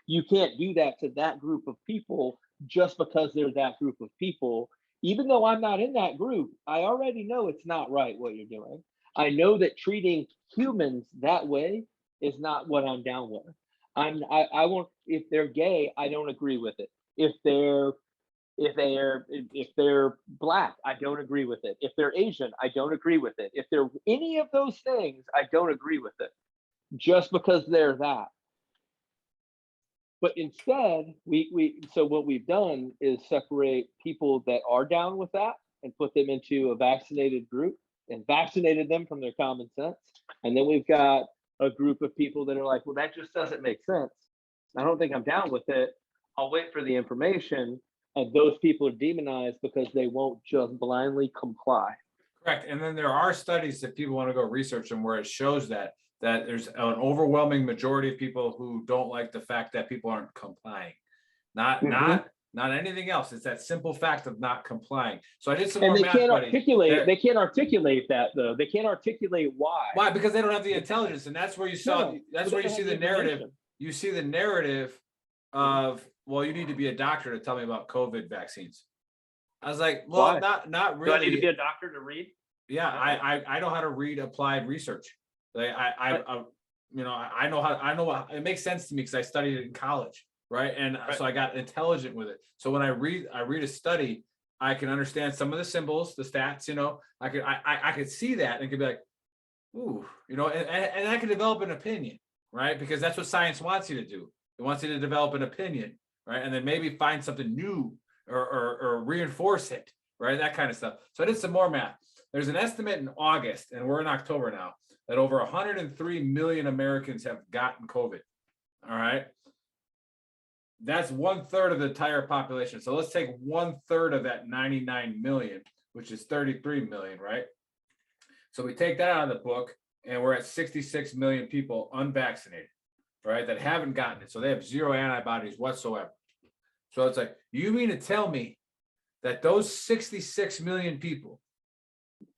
Speaker 2: You can't do that to that group of people just because they're that group of people. Even though I'm not in that group, I already know it's not right what you're doing. I know that treating humans that way is not what I'm down with. I won't. If they're gay, I don't agree with it. If they're black, I don't agree with it. If they're Asian, I don't agree with it. If they're any of those things, I don't agree with it. Just because they're that. But instead, so what we've done is separate people that are down with that and put them into a vaccinated group and vaccinated them from their common sense. And then we've got a group of people that are like, well, that just doesn't make sense. I don't think I'm down with it. I'll wait for the information. And those people are demonized because they won't just blindly comply.
Speaker 1: Correct. And then there are studies that people want to go research them where it shows that there's an overwhelming majority of people who don't like the fact that people aren't complying. Not anything else. It's that simple fact of not complying. So I did some more math.
Speaker 2: They can't articulate that though. They can't articulate why.
Speaker 1: Why? Because they don't have the intelligence, and that's where you saw. That's where you see the narrative. You see the narrative of, well, you need to be a doctor to tell me about COVID vaccines. I was like, well, not really.
Speaker 2: Do I need to be a doctor to read?
Speaker 1: Yeah, I know how to read applied research. Like I know it makes sense to me because I studied it in college, right? And so I got intelligent with it. So when I read a study, I can understand some of the symbols, the stats. I could see that and could be like, ooh, and I could develop an opinion, right? Because that's what science wants you to do. It wants you to develop an opinion, right? And then maybe find something new or reinforce it, right? That kind of stuff. So I did some more math. There's an estimate in August, and we're in October now, that over 103 million Americans have gotten COVID. All right. That's 1/3 of the entire population. So let's take 1/3 of that 99 million, which is 33 million, right? So we take that out of the book, and we're at 66 million people unvaccinated, right? That haven't gotten it. So they have zero antibodies whatsoever. So it's like, you mean to tell me that those 66 million people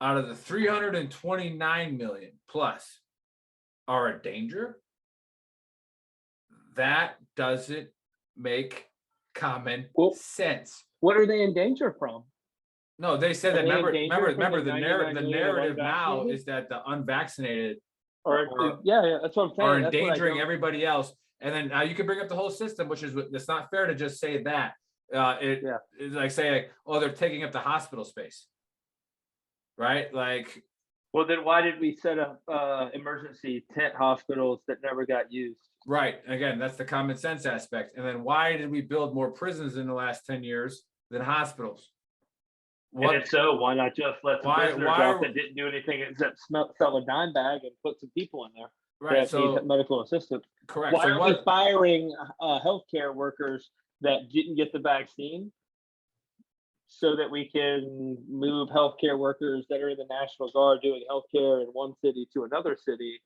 Speaker 1: out of the 329 million plus are a danger? That doesn't make common sense.
Speaker 2: What are they in danger from?
Speaker 1: No, they said that. Remember, the narrative now
Speaker 2: unvaccinated?
Speaker 1: is that the unvaccinated
Speaker 2: Yeah, that's what I'm saying.
Speaker 1: are
Speaker 2: That's what I
Speaker 1: endangering
Speaker 2: don't-
Speaker 1: everybody else. And then now you can bring up the whole system, which is, it's not fair to just say that. It's like saying, oh, they're taking up the hospital space, right? Like,
Speaker 2: Well, then why did we set up emergency tent hospitals that never got used?
Speaker 1: right. Again, that's the common sense aspect. And then why did we build more prisons in the last 10 years than hospitals?
Speaker 2: And if so, why not just let some prisoners out that didn't do anything except sell a dime bag and put some people in there?
Speaker 1: Right.
Speaker 2: That need medical assistance.
Speaker 1: Correct.
Speaker 2: Why are we firing healthcare workers that didn't get the vaccine so that we can move healthcare workers that are in the National Guard doing healthcare in one city to another city?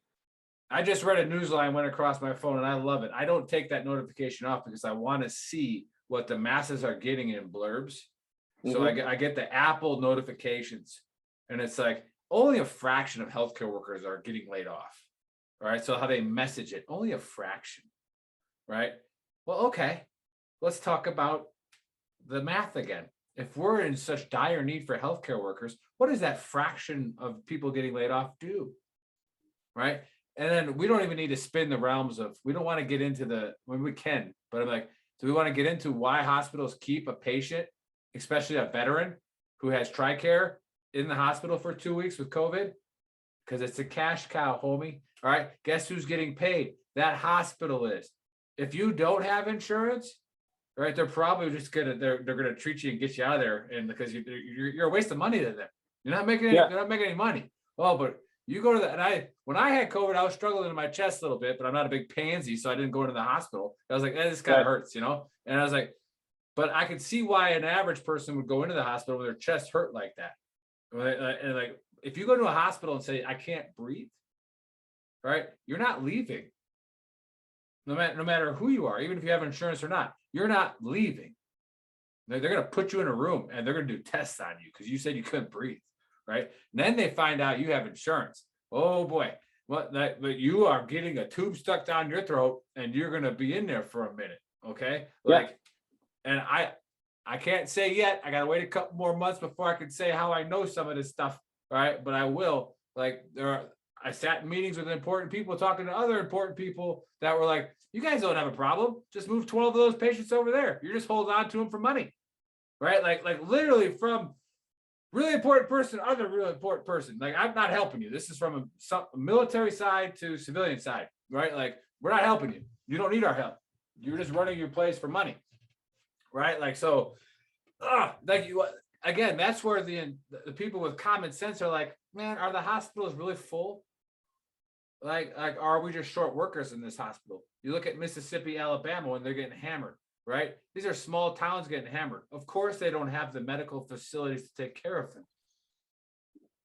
Speaker 1: I just read a news line went across my phone and I love it. I don't take that notification off because I want to see what the masses are getting in blurbs. So I get the Apple notifications, and it's like only a fraction of healthcare workers are getting laid off. Right. So how they message it, only a fraction. Right. Well, okay. Let's talk about the math again. If we're in such dire need for healthcare workers, what does that fraction of people getting laid off do? Right. And then we don't even need to spin the realms of, we don't want to get into we can, but I'm like, do we want to get into why hospitals keep a patient, especially a veteran who has TRICARE, in the hospital for 2 weeks with COVID? Because it's a cash cow, homie. All right. Guess who's getting paid? That hospital is. If you don't have insurance, right, they're probably just they're gonna treat you and get you out of there, and because you're a waste of money to them. You're not making they're not making any money. Well, but you go to when I had COVID, I was struggling in my chest a little bit, but I'm not a big pansy, so I didn't go into the hospital. I was like, this kind of hurts, And I was like, but I could see why an average person would go into the hospital when their chest hurt like that. And like, if you go to a hospital and say, I can't breathe, right? You're not leaving. No matter who you are, even if you have insurance or not, you're not leaving. They're going to put you in a room and they're going to do tests on you because you said you couldn't breathe, right? And then they find out you have insurance. Oh boy, but you are getting a tube stuck down your throat and you're going to be in there for a minute, okay? And I can't say yet. I got to wait a couple more months before I can say how I know some of this stuff, right? But I will. I sat in meetings with important people talking to other important people that were like, you guys don't have a problem. Just move 12 of those patients over there. You're just holding on to them for money, right? Like literally from really important person to other really important person. Like, I'm not helping you. This is from a military side to civilian side, right? Like, we're not helping you. You don't need our help. You're just running your place for money, right? Like, so, again, that's where the people with common sense are like, man, are the hospitals really full? Like, are we just short workers in this hospital? You look at Mississippi, Alabama, when they're getting hammered, right? These are small towns getting hammered. Of course, they don't have the medical facilities to take care of them.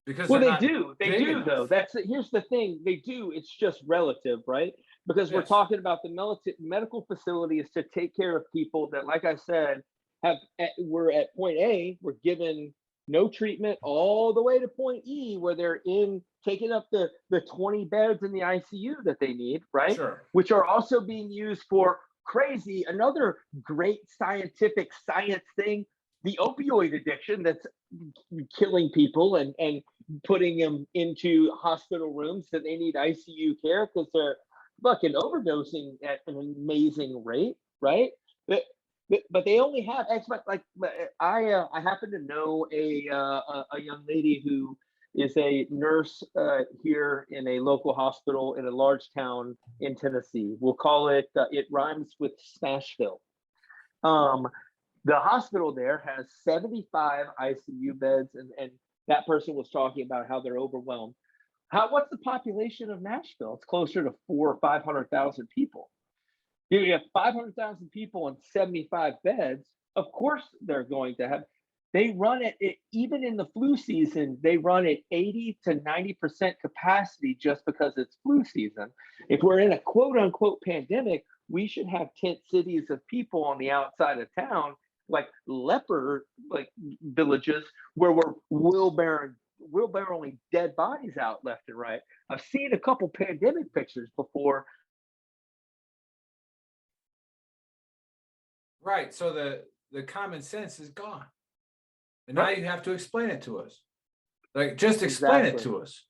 Speaker 1: Because
Speaker 2: they do though. Here's the thing. They do. It's just relative, right? Because we're talking about the medical facilities to take care of people that, like I said, we're at point A, we're given no treatment all the way to point E, where they're taking up the 20 beds in the ICU that they need, right?
Speaker 1: Sure.
Speaker 2: Which are also being used for another great science thing, the opioid addiction that's killing people and putting them into hospital rooms that they need ICU care because they're fucking overdosing at an amazing rate, right? But they only have like I happen to know a young lady who is a nurse here in a local hospital in a large town in Tennessee. We'll call it it rhymes with Smashville. The hospital there has 75 ICU beds, and that person was talking about how they're overwhelmed. What's the population of Nashville? It's closer to 400,000 or 500,000 people. You have 500,000 people on 75 beds. Of course, they're going to have. They run it even in the flu season. They run at 80 to 90% capacity just because it's flu season. If we're in a quote unquote pandemic, we should have tent cities of people on the outside of town, like leper villages, where we're wheelbarrowing dead bodies out left and right. I've seen a couple pandemic pictures before.
Speaker 1: Right. So the common sense is gone. And now you have to explain it to us. Like, just explain it to us.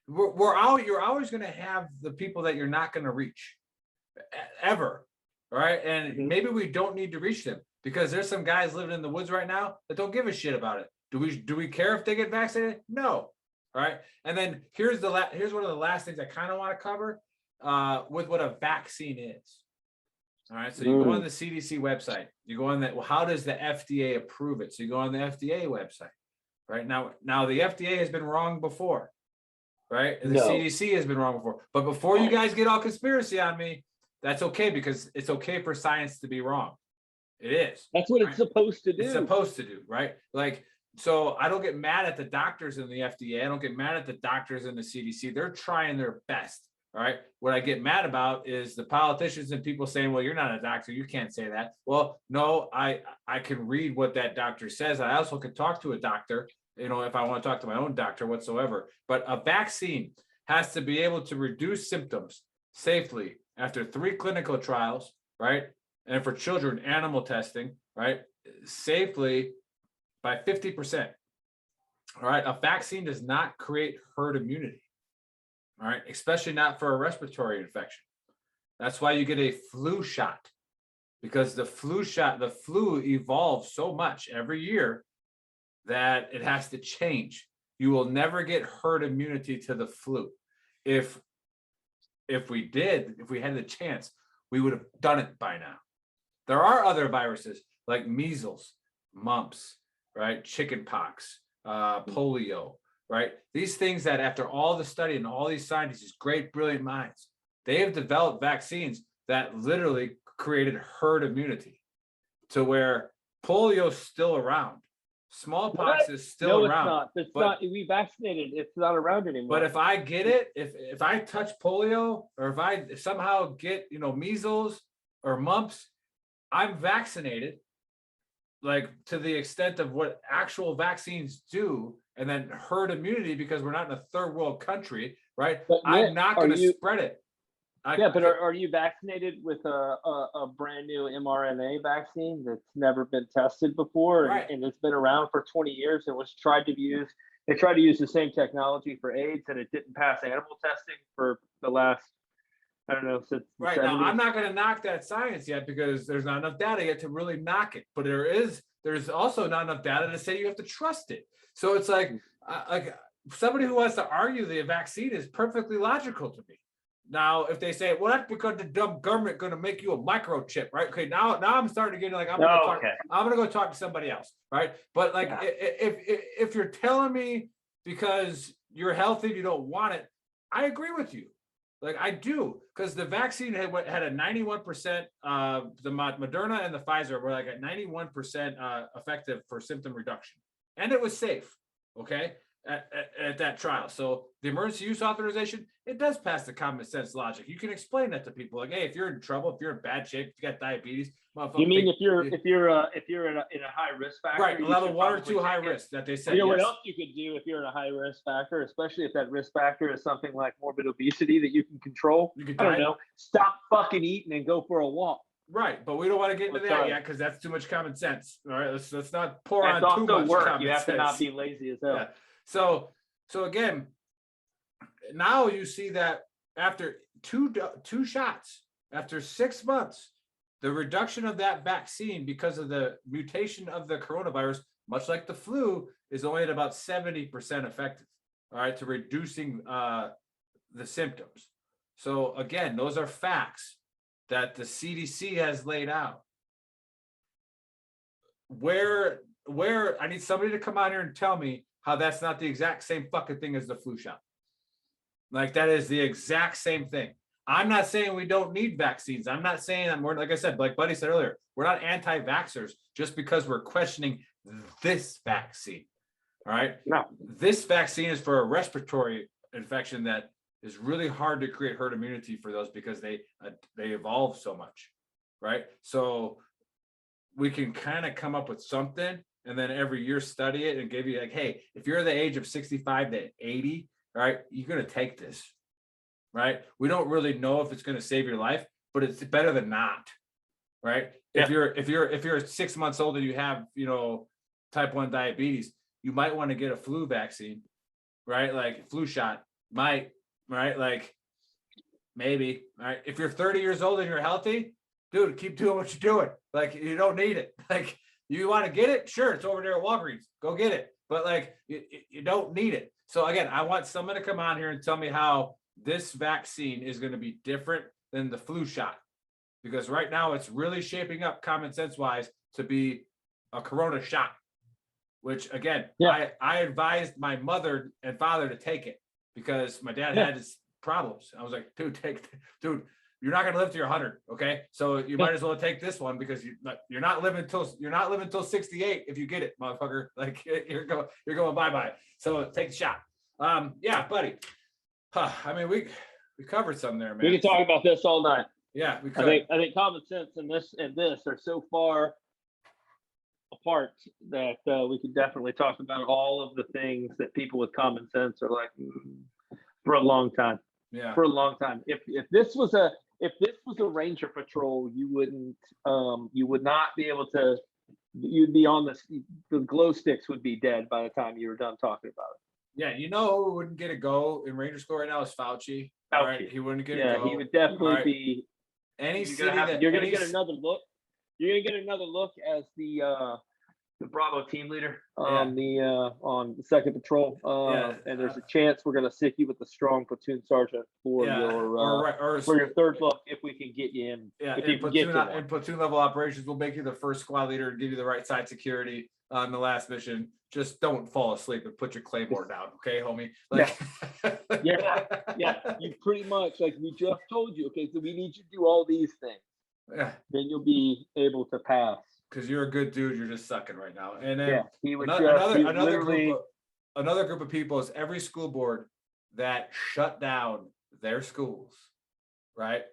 Speaker 1: You're always going to have the people that you're not going to reach ever. Right. And maybe we don't need to reach them because there's some guys living in the woods right now that don't give a shit about it. Do we care if they get vaccinated? No. All right. And then here's one of the last things I kind of want to cover with what a vaccine is. All right. So you go on the CDC website, you go on that. Well, how does the FDA approve it? So you go on the FDA website, right? Now the FDA has been wrong before, right? And the CDC has been wrong before. But before you guys get all conspiracy on me, that's okay, because it's okay for science to be wrong. It is.
Speaker 2: That's what it's supposed to do.
Speaker 1: It's supposed to do, right? Like, so I don't get mad at the doctors in the FDA. I don't get mad at the doctors in the CDC. They're trying their best. All right. What I get mad about is the politicians and people saying, well, you're not a doctor, you can't say that. Well, no, I can read what that doctor says. I also can talk to a doctor, if I want to talk to my own doctor whatsoever. But a vaccine has to be able to reduce symptoms safely after 3 clinical trials, right? And for children, animal testing, right? Safely by 50%. All right. A vaccine does not create herd immunity. All right, especially not for a respiratory infection. That's why you get a flu shot, because the flu evolves so much every year that it has to change. You will never get herd immunity to the flu. If we had the chance, we would have done it by now. There are other viruses like measles, mumps, right? Chickenpox, polio. Right? These things that after all the study and all these scientists, these great, brilliant minds, they have developed vaccines that literally created herd immunity to where polio is still around. Smallpox is still around.
Speaker 2: No, it's not. We vaccinated. It's not around anymore.
Speaker 1: But if I get it, if I touch polio, or if I somehow get, measles or mumps, I'm vaccinated, like to the extent of what actual vaccines do. And then herd immunity, because we're not in a third world country, right? I'm not going to spread it.
Speaker 2: But are you vaccinated with a brand new mRNA vaccine that's never been tested before,
Speaker 1: right,
Speaker 2: and it's been around for 20 years and was tried to use? They tried to use the same technology for AIDS, and it didn't pass animal testing for the last, I don't know, since
Speaker 1: right. Now, I'm not going to knock that science yet, because there's not enough data yet to really knock it. But there's also not enough data to say you have to trust it. So it's like somebody who wants to argue the vaccine is perfectly logical to me. Now, if they say, well, that's because the dumb government going to make you a microchip, right? Okay, now I'm starting to get like, I'm going to go talk to somebody else, right? But like, if you're telling me because you're healthy, you don't want it, I agree with you. Like, I do, because the vaccine had a 91%, the Moderna and the Pfizer were like at 91% effective for symptom reduction. And it was safe, okay, at that trial. So the emergency use authorization, it does pass the common sense logic. You can explain that to people, like, hey, if you're in trouble, if you're in bad shape, if you got diabetes,
Speaker 2: you mean if you're in a high risk factor,
Speaker 1: right? Level 1 or 2 high risk that they said.
Speaker 2: What else you could do if you're in a high risk factor, especially if that risk factor is something like morbid obesity that you can control? I don't know. Stop fucking eating and go for a walk.
Speaker 1: Right, but we don't want to get into
Speaker 2: Well,
Speaker 1: that
Speaker 2: sorry.
Speaker 1: yet because that's too much common sense. All right, let's not pour
Speaker 2: That's
Speaker 1: on too
Speaker 2: also
Speaker 1: much
Speaker 2: work.
Speaker 1: common
Speaker 2: You have
Speaker 1: sense.
Speaker 2: to not be lazy as hell.
Speaker 1: Yeah. So again, now you see that after two shots, after 6 months, the reduction of that vaccine because of the mutation of the coronavirus, much like the flu, is only at about 70% effective. All right, to reducing the symptoms. So again, those are facts that the CDC has laid out. Where I need somebody to come out here and tell me how that's not the exact same fucking thing as the flu shot. Like that is the exact same thing. I'm not saying we don't need vaccines. I'm not saying that we're, like I said, like Buddy said earlier, we're not anti-vaxxers just because we're questioning this vaccine. All right.
Speaker 2: No.
Speaker 1: This vaccine is for a respiratory infection that is really hard to create herd immunity for those because they evolve so much. Right. So we can kind of come up with something and then every year study it and give you like, hey, if you're the age of 65 to 80, right, you're going to take this. Right. We don't really know if it's going to save your life, but it's better than not. Right. Yeah. If you're 6 months old and you have, type 1 diabetes, you might want to get a flu vaccine, right? Like flu shot might, right? Like maybe, right? If you're 30 years old and you're healthy, dude, keep doing what you're doing. Like you don't need it. Like you want to get it? Sure. It's over there at Walgreens. Go get it. But like you don't need it. So again, I want someone to come on here and tell me how this vaccine is going to be different than the flu shot. Because right now it's really shaping up common sense wise to be a corona shot. Which again, yeah. I advised my mother and father to take it because my dad had his problems. I was like, dude, you're not going to live to your 100. Okay. So you might as well take this one because you're not living till 68. If you get it, motherfucker, like you're going bye-bye. So take the shot. Yeah, buddy. I mean, we covered some there, man.
Speaker 2: We can talk about this all night.
Speaker 1: Yeah, we could.
Speaker 2: I think common sense and this are so far apart that we could definitely talk about all of the things that people with common sense are like for a long time.
Speaker 1: Yeah,
Speaker 2: for a long time. If this was a ranger patrol, you would not be able to. You'd be on the glow sticks would be dead by the time you were done talking about it.
Speaker 1: Yeah, who wouldn't get a go in Ranger School right now is Fauci. All right, he wouldn't get a go.
Speaker 2: Yeah, he would definitely be.
Speaker 1: Any
Speaker 2: you're
Speaker 1: city
Speaker 2: you're gonna get another look. You're gonna get another look as the Bravo team leader on the second patrol. And there's a chance we're gonna stick you with the strong platoon sergeant for your third look if we can get you in.
Speaker 1: Yeah,
Speaker 2: if you can get to
Speaker 1: in platoon level operations, we'll make you the first squad leader and give you the right side security on the last mission. Just don't fall asleep and put your claymore down, okay, homie? Like,
Speaker 2: yeah. You pretty much like we just told you. Okay, so we need you to do all these things.
Speaker 1: Yeah.
Speaker 2: Then you'll be able to pass.
Speaker 1: Because you're a good dude, you're just sucking right now. And then another group of people is every school board that shut down their schools, right?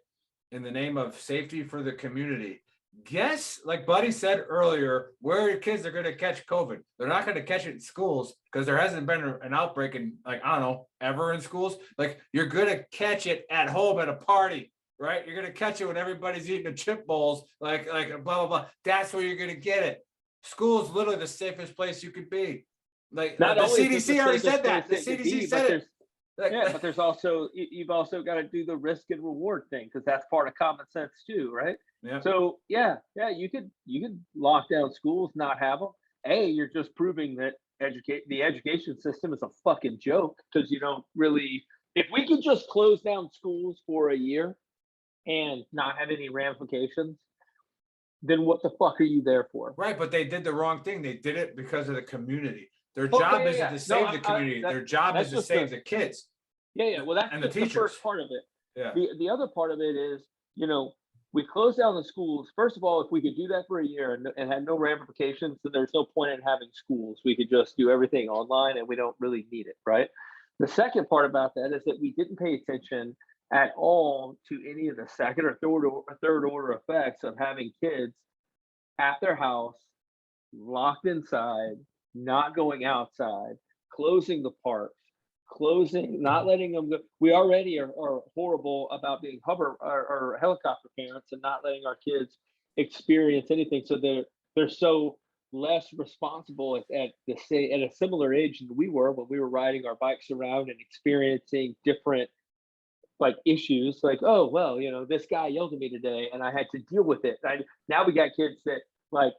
Speaker 1: In the name of safety for the community. Guess, like Buddy said earlier, where your kids are going to catch COVID. They're not going to catch it in schools because there hasn't been an outbreak in, like, I don't know, ever in schools. Like, you're going to catch it at home at a party. Right, you're gonna catch it when everybody's eating the chip bowls, like blah blah blah. That's where you're gonna get it. School's literally the safest place you could be. Like the CDC already said that. The CDC said it.
Speaker 2: But there's also you've also got to do the risk and reward thing because that's part of common sense too, right?
Speaker 1: Yeah.
Speaker 2: So you could lock down schools, not have them. You're just proving that the education system is a fucking joke because you don't really. If we could just close down schools for a year and not have any ramifications, then what the fuck are you there for?
Speaker 1: Right, but they did the wrong thing. They did it because of the community. Their job isn't to save the community. Their job is to save the kids.
Speaker 2: Yeah. Well, that's the first part of it.
Speaker 1: Yeah.
Speaker 2: The other part of it is, we closed down the schools. First of all, if we could do that for a year and had no ramifications, then there's no point in having schools. We could just do everything online and we don't really need it, right? The second part about that is that we didn't pay attention at all to any of the second or third order effects of having kids at their house, locked inside, not going outside, closing the parks, closing, not letting them go. We already are horrible about being hover or helicopter parents and not letting our kids experience anything. So they're so less responsible at a similar age than we were when we were riding our bikes around and experiencing different like issues. Like, oh well, this guy yelled at me today and I had to deal with it. Now we got kids that like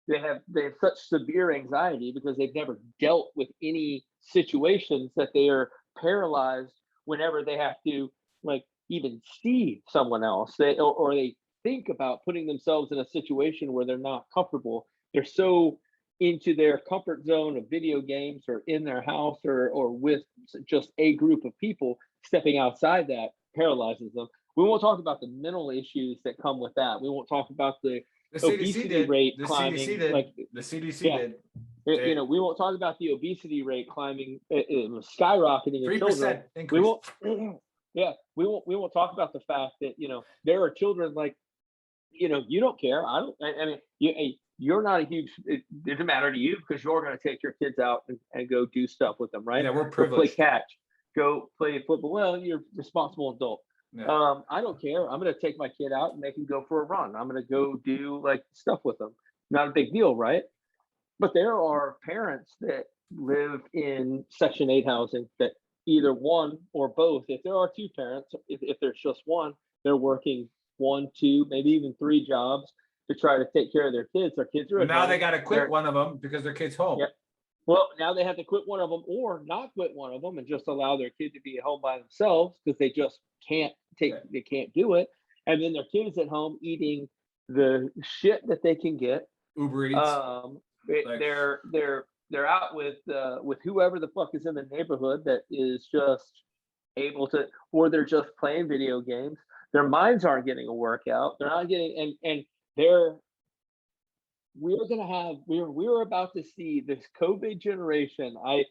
Speaker 2: they have such severe anxiety because they've never dealt with any situations that they are paralyzed whenever they have to like even see someone else, or they think about putting themselves in a situation where they're not comfortable. They're so into their comfort zone of video games or in their house or with just a group of people. Stepping outside that paralyzes them. We won't talk about the mental issues that come with that. We won't talk about the obesity rate climbing.
Speaker 1: The CDC did.
Speaker 2: We won't talk about the obesity rate climbing, skyrocketing in
Speaker 1: 3%
Speaker 2: children.
Speaker 1: increase.
Speaker 2: We won't talk about the fact that there are children like you don't care. I mean, you're not a huge. It doesn't matter to you because you're going to take your kids out and go do stuff with them, right?
Speaker 1: Yeah, we're
Speaker 2: Go
Speaker 1: privileged.
Speaker 2: play catch, go play football. Well, you're a responsible adult. Yeah. I don't care. I'm going to take my kid out and make him go for a run. I'm going to go do like stuff with them. Not a big deal, right? But there are parents that live in Section 8 housing that either one or both, if there are two parents, if there's just one, they're working 1, 2, maybe even 3 jobs to try to take care of their kids. Their kids are
Speaker 1: now they got to quit one of them because their kid's home.
Speaker 2: Yeah. Well, now they have to quit one of them or not quit one of them and just allow their kid to be at home by themselves because they just can't they can't do it. And then their kids at home eating the shit that they can get.
Speaker 1: Uber Eats.
Speaker 2: They're out with whoever the fuck is in the neighborhood that is just able to, or they're just playing video games. Their minds aren't getting a workout. They're not getting we're about to see this COVID generation. I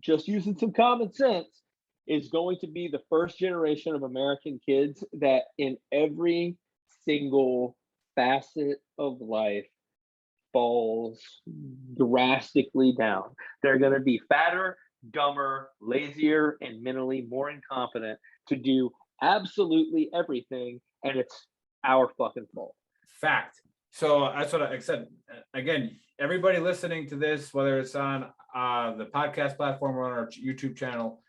Speaker 2: just using some common sense is going to be the first generation of American kids that in every single facet of life falls drastically down. They're going to be fatter, dumber, lazier, and mentally more incompetent to do absolutely everything, and it's our fucking fault.
Speaker 1: Fact. So that's what I said. Again, everybody listening to this, whether it's on the podcast platform or on our YouTube channel,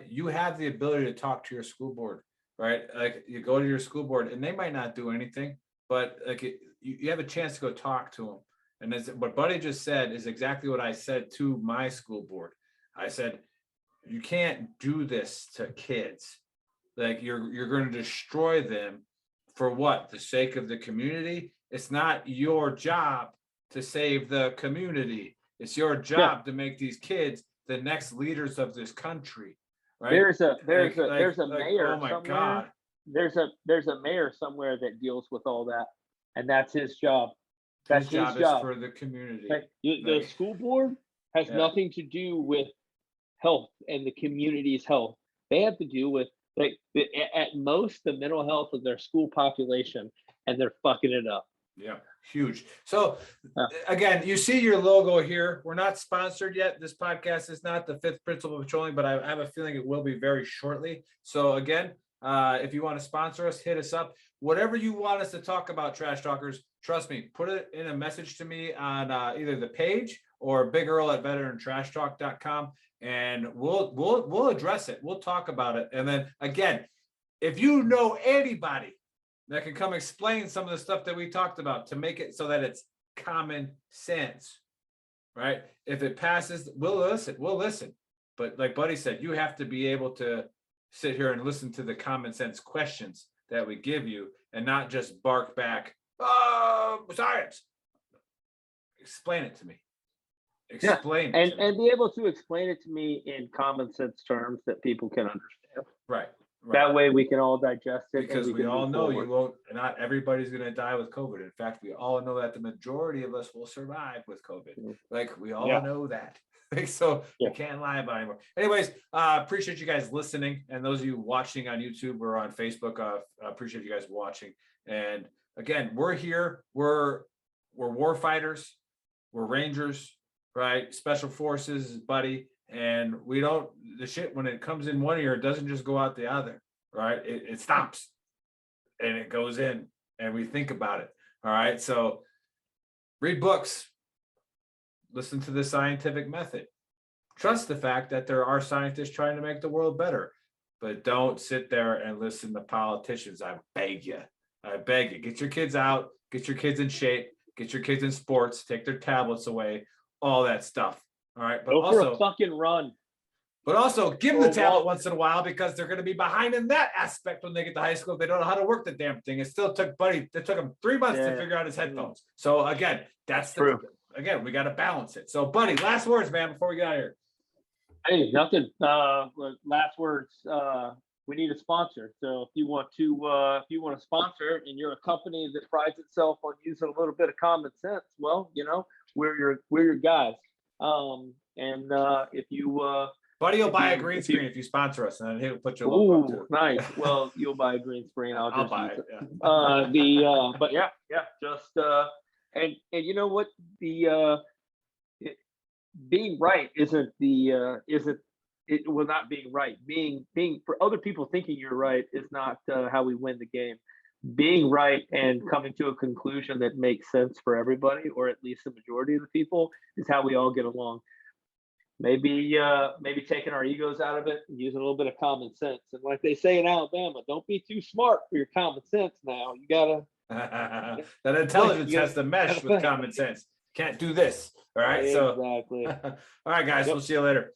Speaker 1: you have the ability to talk to your school board, right? Like you go to your school board and they might not do anything, but like you have a chance to go talk to them. And what Buddy just said is exactly what I said to my school board. I said, you can't do this to kids. Like you're going to destroy them for what? The sake of the community? It's not your job to save the community. It's your job to make these kids the next leaders of this country. Right?
Speaker 2: There's a mayor.
Speaker 1: Oh my
Speaker 2: somewhere.
Speaker 1: God.
Speaker 2: There's a mayor somewhere that deals with all that, and that's his job. That's his job
Speaker 1: is for the community.
Speaker 2: The school board has nothing to do with health and the community's health. They have to do with at most the mental health of their school population, and they're fucking it up.
Speaker 1: Yeah, huge. So again, you see your logo here. We're not sponsored yet. This podcast is not the fifth principle of patrolling, but I have a feeling it will be very shortly. So again, if you want to sponsor us, hit us up. Whatever you want us to talk about, Trash Talkers, trust me, put it in a message to me on either the page or Big Earl at VeteranTrashTalk.com, and we'll address it. We'll talk about it. And then again, if you know anybody that can come explain some of the stuff that we talked about to make it so that it's common sense, right? If it passes, we'll listen. But like Buddy said, you have to be able to sit here and listen to the common sense questions that we give you and not just bark back, science. Explain it to me. Explain it
Speaker 2: and be able to explain it to me in common sense terms that people can understand.
Speaker 1: Right.
Speaker 2: That way we can all digest it.
Speaker 1: Because we all know you won't, not everybody's going to die with COVID. In fact, we all know that the majority of us will survive with COVID. Like we all know that. So you can't lie about it anymore. Anyways, appreciate you guys listening. And those of you watching on YouTube or on Facebook, appreciate you guys watching. And again, we're here. We're war fighters. We're Rangers, right? Special Forces, Buddy. And we don't, the shit, when it comes in one ear, it doesn't just go out the other, right? It stops and it goes in and we think about it. All right. So read books, listen to the scientific method, trust the fact that there are scientists trying to make the world better, but don't sit there and listen to politicians. I beg you. Get your kids out, get your kids in shape, get your kids in sports, take their tablets away, all that stuff. All right. But
Speaker 2: Go
Speaker 1: also
Speaker 2: for a fucking run.
Speaker 1: But also give them the
Speaker 2: Or
Speaker 1: tablet
Speaker 2: walk.
Speaker 1: once in a while, because they're going to be behind in that aspect when they get to high school. If they don't know how to work the damn thing. It still took Buddy, it took him 3 months to figure out his headphones. So again, that's the,
Speaker 2: True.
Speaker 1: again, we got to balance it. So Buddy, last words, man, before we get out of here.
Speaker 2: Hey, nothing. Last words. We need a sponsor. So if you want to sponsor, and you're a company that prides itself on using a little bit of common sense, well, you know, we're your guys. If you
Speaker 1: Buddy will buy a green screen if you sponsor us, and then he'll put your logo up too.
Speaker 2: Nice. Well, you'll buy a green screen.
Speaker 1: I'll buy it.
Speaker 2: Yeah. But yeah, just and you know what, being right isn't not being right. Being for other people thinking you're right is not how we win the game. Being right and coming to a conclusion that makes sense for everybody, or at least the majority of the people, is how we all get along. Maybe taking our egos out of it and using a little bit of common sense. And like they say in Alabama, don't be too smart for your common sense now. You gotta
Speaker 1: that intelligence has to mesh with common sense. Can't do this. All right.
Speaker 2: Exactly.
Speaker 1: So all right, guys, we'll see you later.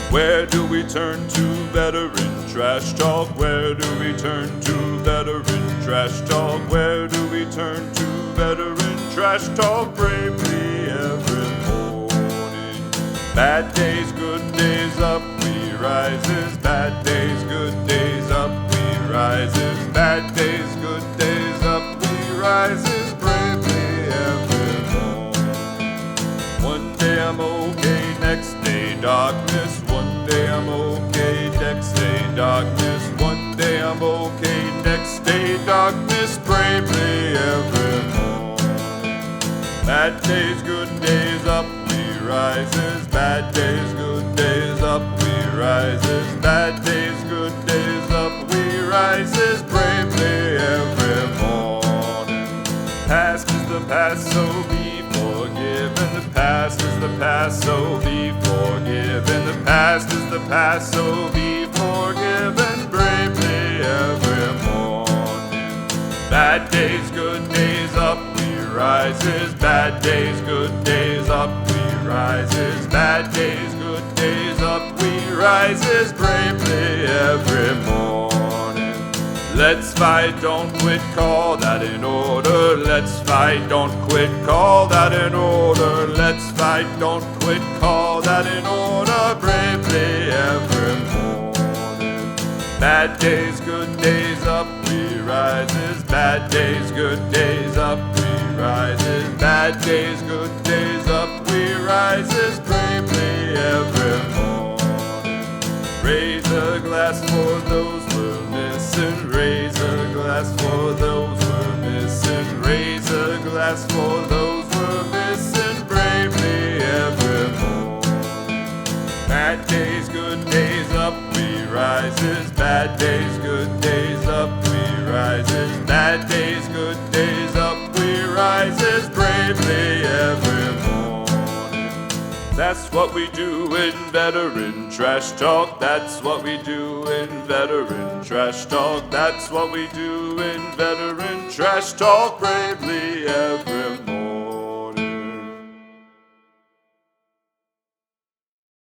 Speaker 3: Where do we turn to, veteran trash talk? Where do we turn to, veteran trash talk? Where do we turn to, veteran trash talk? Bravely every morning. Bad days, good days, up we rises. Bad days, good days, up we rises. Bad days, good days, up we rises. Bravely every morning. One day I'm okay, next day darkness. One day I'm okay, next day darkness. One day I'm okay, next day darkness. Bravely every morning. Bad days, good days, up we rises. Bad days, good days, up we rises. Bad days, good days, up we rises. Bravely every morning. Past is the past, so be forgiven. The past is the past, so be forgiven. The past is the past, so be forgiven. Bravely every morning. Bad days, good days, up we rises. Bad days, good days, up we rises. Bad days, good days, up we rises. Bravely every morning. Let's fight, don't quit, call that in order. Let's fight, don't quit, call that in order. Let's fight, don't quit, call that in order. Bravely every morning. Bad days, good days, up we rises. Bad days, good days, up we rises. Bad days, good days, up we rises. Bravely every morning. Raise a glass for those we're missing. Raise a glass for those we're missing. Raise a glass for those we're missing. Bravely every morning. Bad days, good days, up we rises. Bad days, good days, up we rises. Bad days, good days, up we rises. Bravely every morning. That's what we do in Veteran Trash Talk. That's what we do in Veteran Trash Talk. That's what we do in Veteran Trash Talk. Bravely every morning.